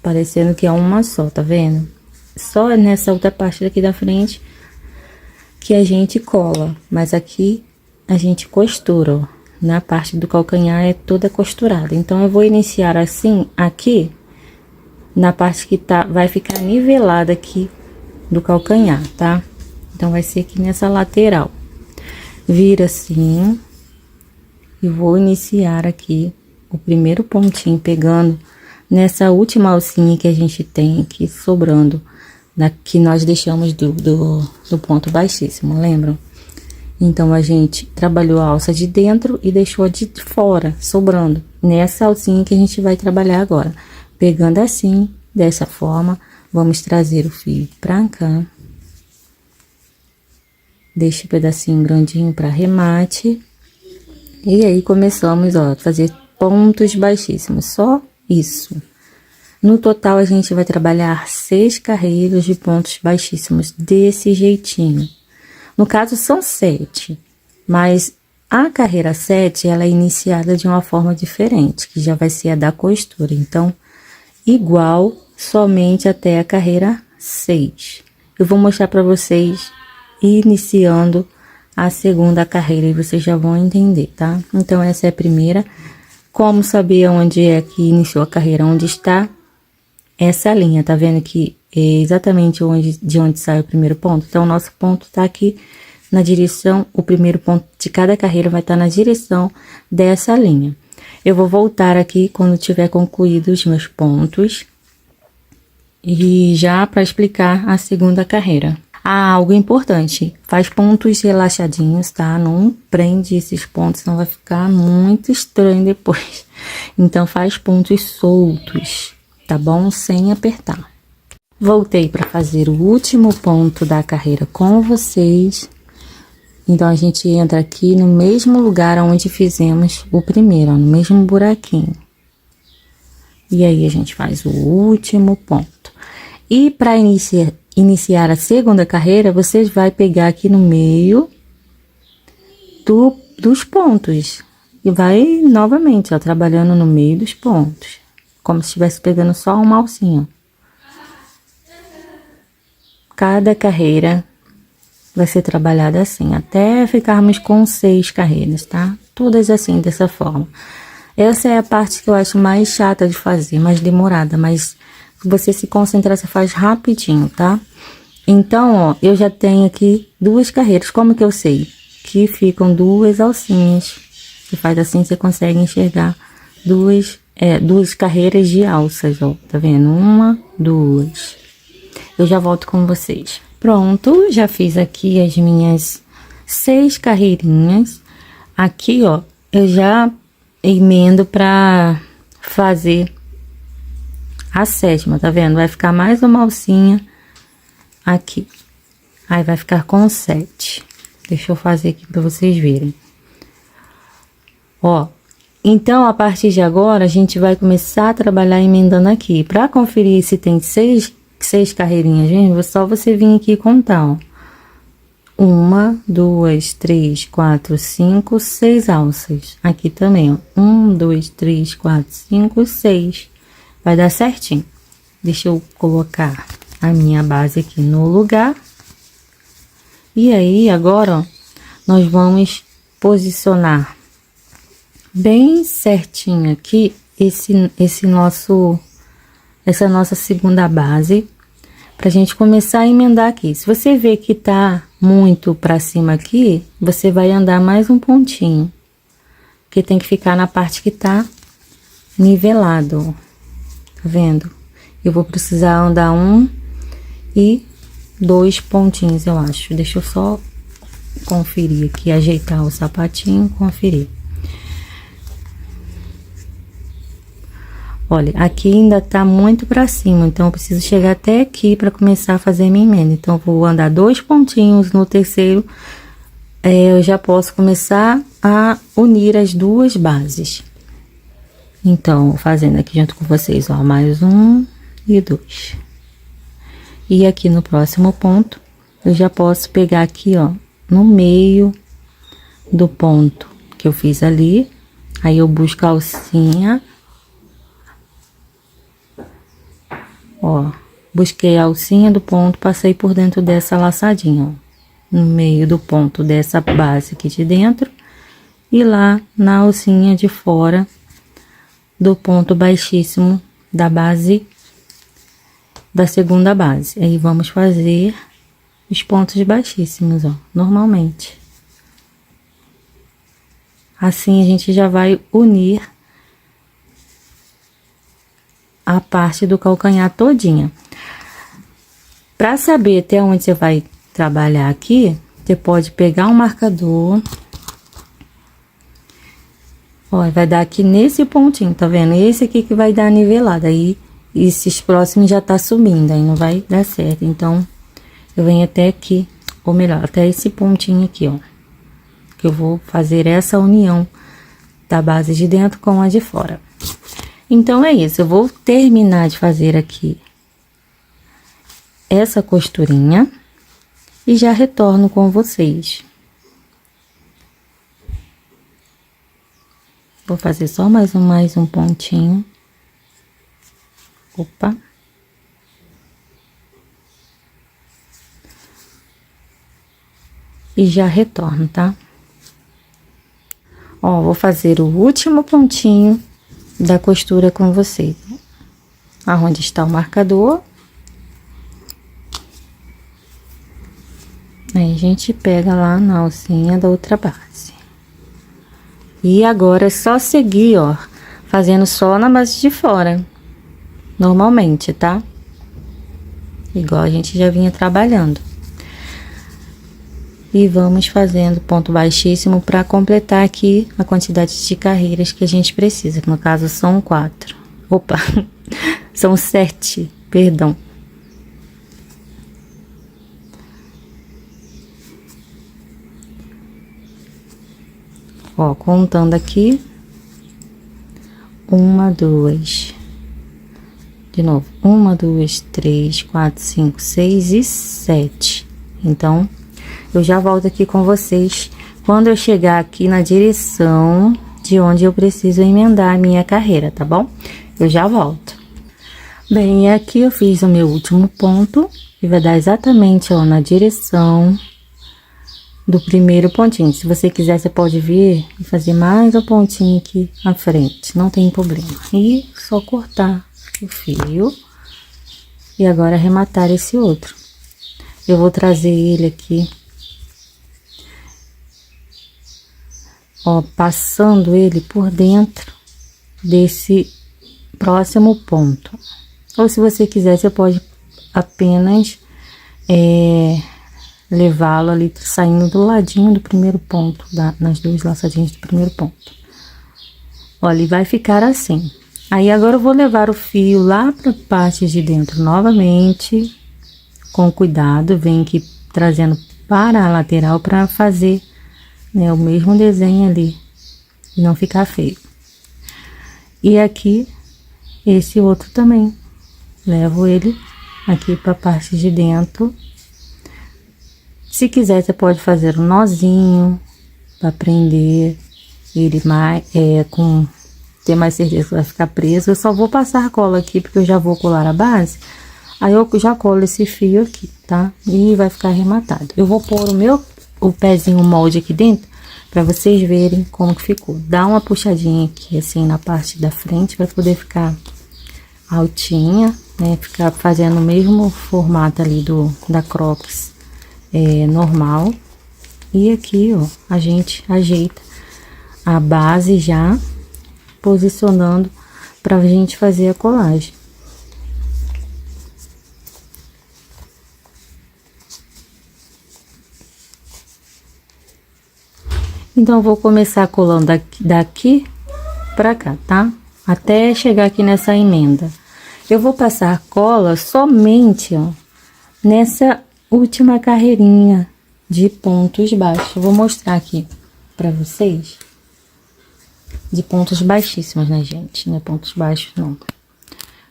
parecendo que é uma só, tá vendo? Só nessa outra parte daqui da frente que a gente cola, mas aqui a gente costura, ó. Na parte do calcanhar é toda costurada. Então, eu vou iniciar assim, aqui, na parte que vai ficar nivelada aqui do calcanhar, tá? Então, vai ser aqui nessa lateral. Vira assim, e vou iniciar aqui o primeiro pontinho, pegando nessa última alcinha que a gente tem aqui sobrando, que nós deixamos do ponto baixíssimo, lembram? Então, a gente trabalhou a alça de dentro e deixou a de fora, sobrando. Nessa alcinha que a gente vai trabalhar agora. Pegando assim, dessa forma, vamos trazer o fio pra cá. Deixa o pedacinho grandinho para arremate. E aí, começamos, ó, a fazer pontos baixíssimos, só isso. No total, a gente vai trabalhar 6 carreiras de pontos baixíssimos, desse jeitinho. No caso, são 7, mas a carreira 7, ela é iniciada de uma forma diferente, que já vai ser a da costura. Então, igual, somente até a carreira 6. Eu vou mostrar para vocês iniciando a segunda carreira e vocês já vão entender, tá? Então, essa é a primeira. Como saber onde é que iniciou a carreira? Onde está essa linha, tá vendo que é exatamente de onde sai o primeiro ponto? Então, o nosso ponto tá aqui na direção, o primeiro ponto de cada carreira vai estar na direção dessa linha. Eu vou voltar aqui quando tiver concluído os meus pontos e já para explicar a segunda carreira. Algo importante, faz pontos relaxadinhos, tá? Não prende esses pontos, senão vai ficar muito estranho depois. Então, faz pontos soltos, tá bom? Sem apertar. Voltei para fazer o último ponto da carreira com vocês. Então, a gente entra aqui no mesmo lugar onde fizemos o primeiro, ó, no mesmo buraquinho. E aí, a gente faz o último ponto. E para iniciar a segunda carreira, você vai pegar aqui no meio dos pontos. E vai novamente, ó, trabalhando no meio dos pontos. Como se estivesse pegando só uma alcinha. Cada carreira vai ser trabalhada assim, até ficarmos com 6 carreiras, tá? Todas assim, dessa forma. Essa é a parte que eu acho mais chata de fazer, mais demorada, mas se você se concentrar, você faz rapidinho, tá? Então, ó, eu já tenho aqui 2 carreiras. Como que eu sei? Que ficam 2 alcinhas. Você faz assim, você consegue enxergar 2 carreiras de alças, ó. Tá vendo? 1, 2. Eu já volto com vocês. Pronto, já fiz aqui as minhas 6 carreirinhas. Aqui, ó, eu já emendo pra fazer a 7ª, tá vendo? Vai ficar mais uma alcinha aqui. Aí, vai ficar com 7. Deixa eu fazer aqui pra vocês verem. Ó, então, a partir de agora, a gente vai começar a trabalhar emendando aqui. Pra conferir se tem 6 carreirinhas mesmo, é só você vir aqui e contar, ó. 1, 2, 3, 4, 5, 6 alças. Aqui também, ó. 1, 2, 3, 4, 5, 6. Vai dar certinho. Deixa eu colocar a minha base aqui no lugar. E aí, agora, ó, nós vamos posicionar bem certinho aqui essa nossa segunda base, pra gente começar a emendar aqui. Se você vê que tá muito pra cima aqui, você vai andar mais um pontinho, porque tem que ficar na parte que tá nivelado, ó. Tá vendo? Eu vou precisar andar 1 e 2 pontinhos, eu acho. Deixa eu só conferir aqui, ajeitar o sapatinho, conferir. Olha, aqui ainda tá muito pra cima, então eu preciso chegar até aqui pra começar a fazer minha emenda. Então, eu vou andar 2 pontinhos no terceiro, eu já posso começar a unir as 2 bases. Então, fazendo aqui junto com vocês, ó, mais 1 e 2. E aqui no próximo ponto, eu já posso pegar aqui, ó, no meio do ponto que eu fiz ali. Aí, eu busco a alcinha. Ó, busquei a alcinha do ponto, passei por dentro dessa laçadinha, ó. No meio do ponto dessa base aqui de dentro. E lá na alcinha de fora do ponto baixíssimo da base, da segunda base. Aí, vamos fazer os pontos baixíssimos, ó, normalmente. Assim, a gente já vai unir a parte do calcanhar todinha. Para saber até onde você vai trabalhar aqui, você pode pegar um marcador. Ó, vai dar aqui nesse pontinho, tá vendo? Esse aqui que vai dar nivelada. Aí, esses próximos já tá subindo, aí não vai dar certo. Então, eu venho até aqui, ou melhor, até esse pontinho aqui, ó. Que eu vou fazer essa união da base de dentro com a de fora. Então, é isso. Eu vou terminar de fazer aqui essa costurinha e já retorno com vocês. Vou fazer só mais um pontinho. Opa. E já retorno, tá? Ó, vou fazer o último pontinho da costura com vocês. Aonde está o marcador. Aí a gente pega lá na alcinha da outra base. E agora é só seguir, ó, fazendo só na base de fora, normalmente, tá? Igual a gente já vinha trabalhando. E vamos fazendo ponto baixíssimo para completar aqui a quantidade de carreiras que a gente precisa, que no caso são 4. Opa, são 7, perdão. Ó, contando aqui. 1, 2. De novo. 1, 2, 3, 4, 5, 6 e 7. Então, eu já volto aqui com vocês quando eu chegar aqui na direção de onde eu preciso emendar a minha carreira, tá bom? Eu já volto. Bem, aqui eu fiz o meu último ponto, que vai dar exatamente, ó, na direção do primeiro pontinho. Se você quiser, você pode vir e fazer mais um pontinho aqui na frente, não tem problema. E só cortar o fio e agora arrematar esse outro. Eu vou trazer ele aqui, ó, passando ele por dentro desse próximo ponto. Ou se você quiser, você pode apenas levá-lo ali, saindo do ladinho do primeiro ponto, nas duas laçadinhas do primeiro ponto. Olha, ele vai ficar assim. Aí agora eu vou levar o fio lá para a parte de dentro novamente, com cuidado, vem aqui trazendo para a lateral para fazer, né, o mesmo desenho ali, e não ficar feio. E aqui, esse outro também, levo ele aqui para a parte de dentro. Se quiser, você pode fazer um nozinho para prender ele mais, com ter mais certeza que vai ficar preso. Eu só vou passar cola aqui, porque eu já vou colar a base. Aí eu já colo esse fio aqui, tá? E vai ficar arrematado. Eu vou pôr o pezinho molde aqui dentro, para vocês verem como que ficou. Dá uma puxadinha aqui, assim, na parte da frente, para poder ficar altinha, né? Ficar fazendo o mesmo formato ali da crocs normal. E aqui, ó, a gente ajeita a base já, posicionando pra gente fazer a colagem. Então, eu vou começar colando daqui pra cá, tá? Até chegar aqui nessa emenda. Eu vou passar cola somente, ó, nessa última carreirinha de pontos baixos. Eu vou mostrar aqui pra vocês. De pontos baixíssimos, né, gente? Não é pontos baixos, não.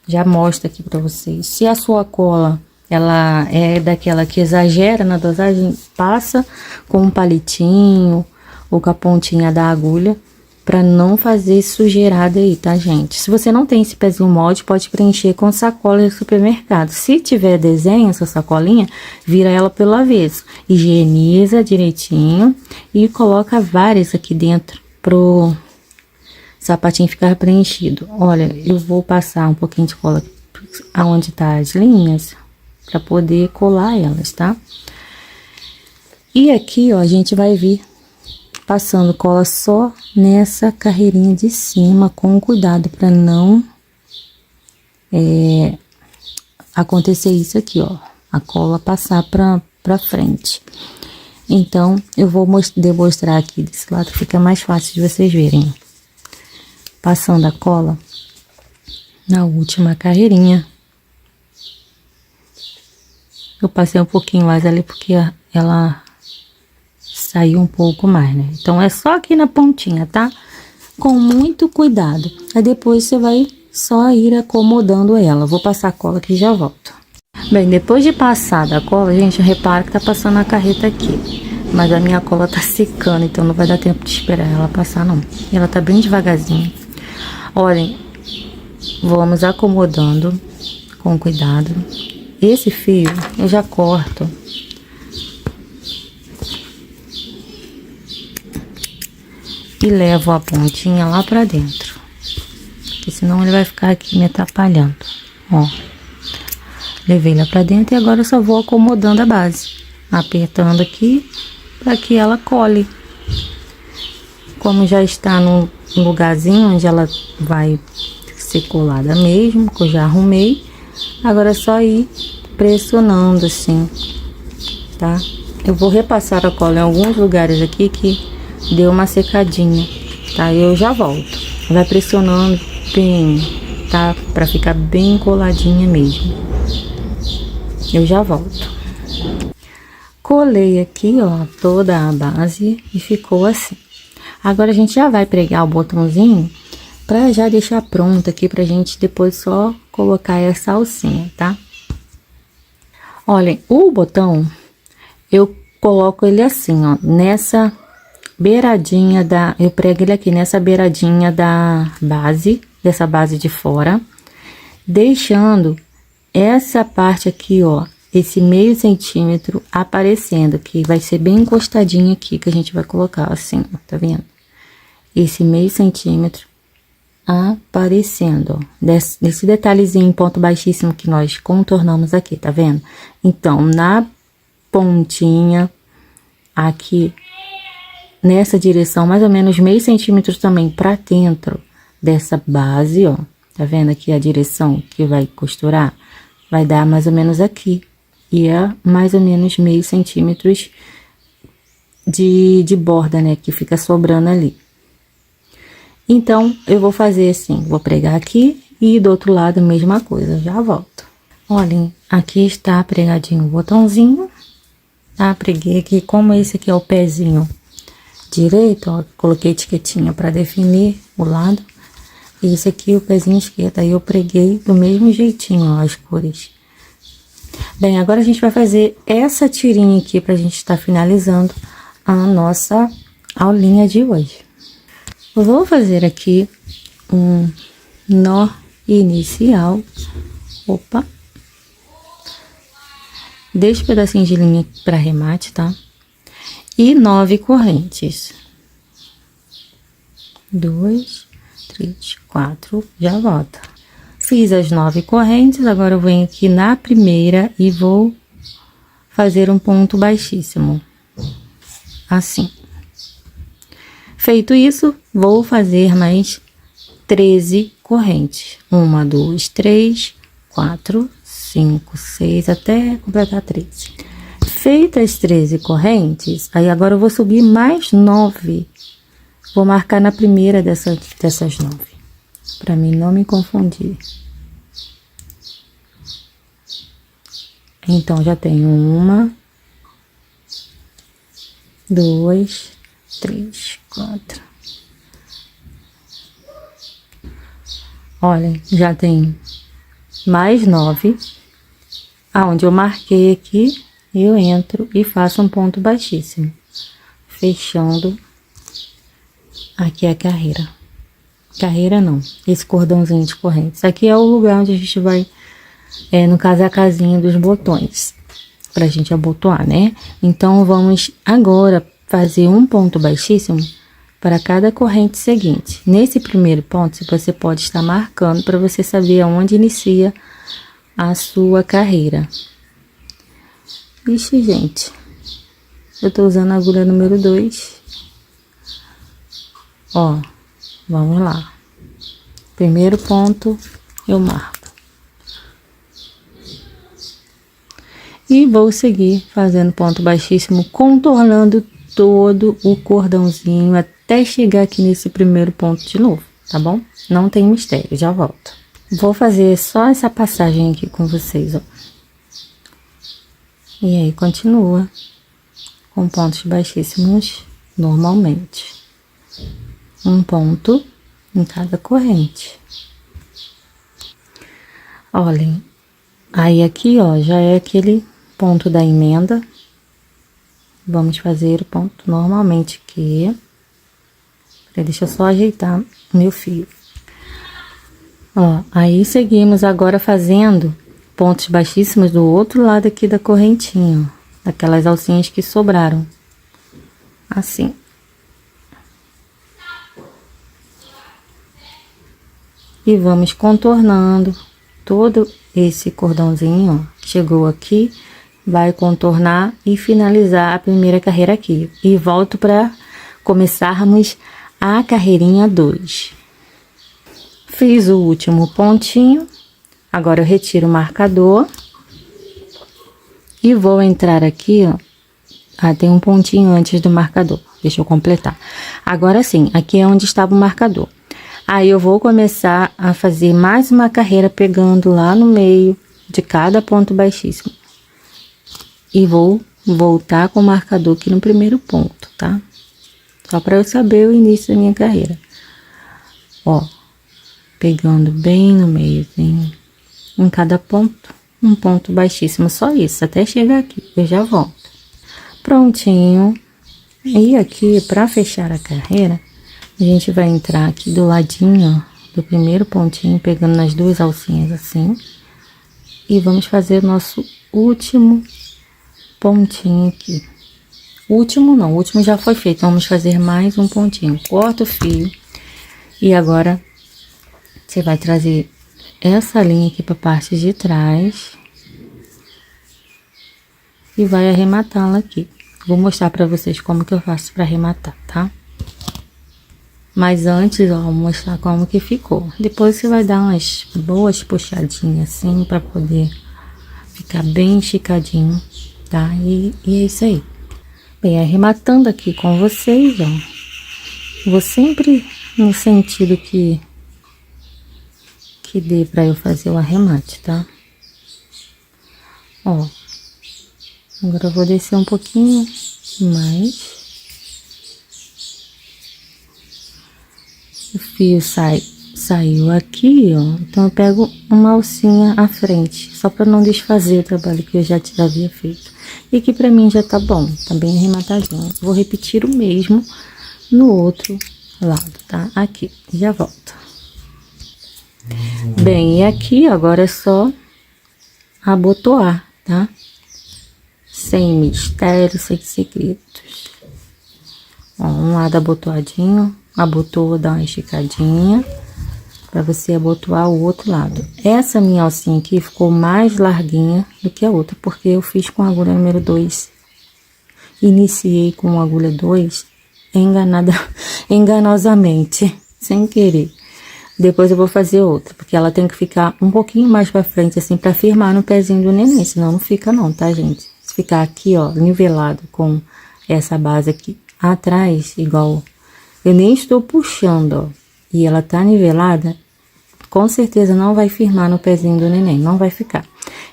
Já mostro aqui pra vocês. Se a sua cola, ela é daquela que exagera na dosagem, passa com um palitinho ou com a pontinha da agulha, pra não fazer sujeirada aí, tá, gente? Se você não tem esse pezinho molde, pode preencher com sacola de supermercado. Se tiver desenho, essa sacolinha, vira ela pelo avesso. Higieniza direitinho e coloca várias aqui dentro pro sapatinho ficar preenchido. Olha, eu vou passar um pouquinho de cola aonde tá as linhas, pra poder colar elas, tá? E aqui, ó, a gente vai vir passando cola só nessa carreirinha de cima, com cuidado para não acontecer isso aqui, ó, a cola passar pra frente. Então, eu vou demonstrar aqui desse lado, fica mais fácil de vocês verem. Passando a cola na última carreirinha. Eu passei um pouquinho mais ali, porque ela saiu um pouco mais, né? Então, é só aqui na pontinha, tá? Com muito cuidado. Aí depois você vai só ir acomodando ela. Vou passar a cola aqui e já volto. Bem, depois de passar da cola, gente, repara que tá passando a carreta aqui. Mas a minha cola tá secando, então não vai dar tempo de esperar ela passar, não. E ela tá bem devagarzinho. Olhem, vamos acomodando com cuidado. Esse fio eu já corto e levo a pontinha lá pra dentro, porque senão ele vai ficar aqui me atrapalhando. Ó, levei lá pra dentro e agora eu só vou acomodando a base. apertando aqui para que ela cole. Como já está no lugarzinho onde ela vai ser colada mesmo, que eu já arrumei, agora é só ir pressionando assim, tá? Eu vou repassar a cola em alguns lugares aqui que deu uma secadinha, tá? Eu já volto. Vai pressionando bem, tá? Pra ficar bem coladinha mesmo. Eu já volto. Colei aqui, ó, toda a base e ficou assim. Agora a gente já vai pregar o botãozinho pra já deixar pronto aqui pra gente depois só colocar essa alcinha, tá? Olhem, o botão eu coloco ele assim, ó, nessa beiradinha eu prego ele aqui nessa beiradinha da base, dessa base de fora, deixando essa parte aqui, ó, esse meio centímetro aparecendo, que vai ser bem encostadinho aqui, que a gente vai colocar assim, ó, tá vendo? Esse meio centímetro aparecendo, ó, desse detalhezinho em ponto baixíssimo que nós contornamos aqui, tá vendo? Então, na pontinha aqui, nessa direção, mais ou menos meio centímetro também pra dentro dessa base, ó, tá vendo aqui a direção que vai costurar? Vai dar mais ou menos aqui, e é mais ou menos meio centímetros de borda, né, que fica sobrando ali. Então, eu vou fazer assim, vou pregar aqui e do outro lado a mesma coisa, já volto. Olhem, aqui está pregadinho o botãozinho, tá? Preguei aqui, como esse aqui é o pezinho direito, ó, coloquei etiquetinha para definir o lado. E esse aqui é o pezinho esquerdo, aí eu preguei do mesmo jeitinho, ó, as cores. Bem, agora a gente vai fazer essa tirinha aqui pra gente estar finalizando a nossa aulinha de hoje. Eu vou fazer aqui um nó inicial. Opa! Deixa pedacinho de linha para remate, tá? E 9 correntes. 2, 3, 4, já volta. Fiz as 9 correntes, agora eu venho aqui na primeira e vou fazer um ponto baixíssimo. Assim. Feito isso, vou fazer mais 13 correntes. 1, 2, 3, 4, 5, 6, até completar 13. Feitas as 13 correntes, aí agora eu vou subir mais 9. Vou marcar na primeira dessas 9, para mim não me confundir. Então, já tenho 1, 2, 3, 4. Olha, já tem mais 9. Aonde eu marquei aqui, eu entro e faço um ponto baixíssimo, fechando aqui a carreira. Carreira não, esse cordãozinho de correntes. Aqui é o lugar onde a gente vai, no caso é a casinha dos botões, pra gente abotoar, né? Então, vamos agora fazer um ponto baixíssimo para cada corrente seguinte. Nesse primeiro ponto, você pode estar marcando para você saber aonde inicia a sua carreira. Ixi, gente, eu tô usando a agulha número 2. Ó, vamos lá. Primeiro ponto, eu marco. E vou seguir fazendo ponto baixíssimo, contornando todo o cordãozinho até chegar aqui nesse primeiro ponto de novo, tá bom? Não tem mistério, já volto. Vou fazer só essa passagem aqui com vocês, ó. E aí, continua com pontos baixíssimos normalmente. Um ponto em cada corrente. Olhem, aí aqui, ó, já é aquele ponto da emenda. Vamos fazer o ponto normalmente aqui. Deixa eu só ajeitar meu fio. Ó, aí seguimos agora fazendo pontos baixíssimos do outro lado aqui da correntinha, ó, daquelas alcinhas que sobraram. Assim. E vamos contornando todo esse cordãozinho, ó. Chegou aqui, vai contornar e finalizar a primeira carreira aqui. E volto para começarmos a carreirinha 2. Fiz o último pontinho, agora eu retiro o marcador e vou entrar aqui, ó. Ah, tem um pontinho antes do marcador, deixa eu completar. Agora sim, aqui é onde estava o marcador. Aí eu vou começar a fazer mais uma carreira pegando lá no meio de cada ponto baixíssimo. E vou voltar com o marcador aqui no primeiro ponto, tá? Só para eu saber o início da minha carreira. Ó, pegando bem no meiozinho, em cada ponto, um ponto baixíssimo, só isso, até chegar aqui, eu já volto. Prontinho. E aqui, para fechar a carreira, a gente vai entrar aqui do ladinho, ó, do primeiro pontinho, pegando nas duas alcinhas assim. E vamos fazer o nosso último pontinho aqui. Último não, o último já foi feito, vamos fazer mais um pontinho. Corta o fio e agora você vai trazer essa linha aqui para a parte de trás e vai arrematá-la aqui. Vou mostrar para vocês como que eu faço para arrematar, tá? Mas antes, ó, vou mostrar como que ficou. Depois você vai dar umas boas puxadinhas assim para poder ficar bem esticadinho, tá? E é isso aí. Bem, arrematando aqui com vocês, ó. Vou sempre no sentido que dê pra eu fazer o arremate, tá? Ó. Agora eu vou descer um pouquinho mais. O fio saiu aqui, ó. Então eu pego uma alcinha à frente, só pra não desfazer o trabalho que eu já havia feito. E que pra mim já tá bom, tá bem arrematadinho. Vou repetir o mesmo no outro lado, tá? Aqui, já volto. Bem, e aqui agora é só abotoar, tá? Sem mistério, sem segredos. Ó, um lado abotoadinho, abotoa, dá uma esticadinha pra você abotoar o outro lado. Essa minha alcinha aqui ficou mais larguinha do que a outra, porque eu fiz com a agulha número 2. Iniciei com a agulha 2 enganosamente, sem querer. Depois eu vou fazer outra, porque ela tem que ficar um pouquinho mais pra frente, assim, pra firmar no pezinho do neném, senão não fica não, tá, gente? Se ficar aqui, ó, nivelado com essa base aqui atrás, igual, eu nem estou puxando, ó, e ela tá nivelada, com certeza não vai firmar no pezinho do neném, não vai ficar.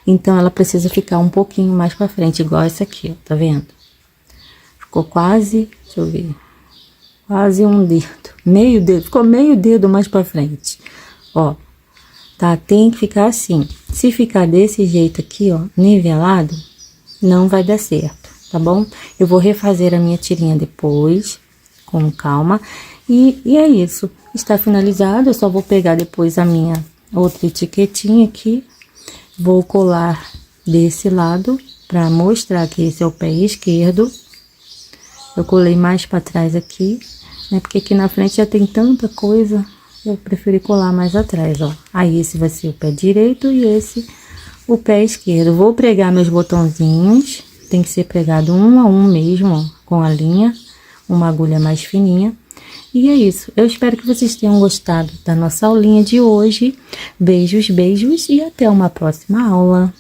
Então, ela precisa ficar um pouquinho mais pra frente, igual essa aqui, ó, tá vendo? Ficou quase, deixa eu ver, quase um dedo, meio dedo, ficou meio dedo mais pra frente, ó, tá? Tem que ficar assim. Se ficar desse jeito aqui, ó, nivelado, não vai dar certo, tá bom? Eu vou refazer a minha tirinha depois, com calma, e é isso. Está finalizado, eu só vou pegar depois a minha outra etiquetinha aqui, vou colar desse lado, pra mostrar que esse é o pé esquerdo. Eu colei mais pra trás aqui, né? Porque aqui na frente já tem tanta coisa, eu preferi colar mais atrás, ó. Aí esse vai ser o pé direito e esse o pé esquerdo. Vou pregar meus botãozinhos, tem que ser pregado um a um mesmo, ó, com a linha, uma agulha mais fininha. E é isso, eu espero que vocês tenham gostado da nossa aulinha de hoje. Beijos, beijos e até uma próxima aula.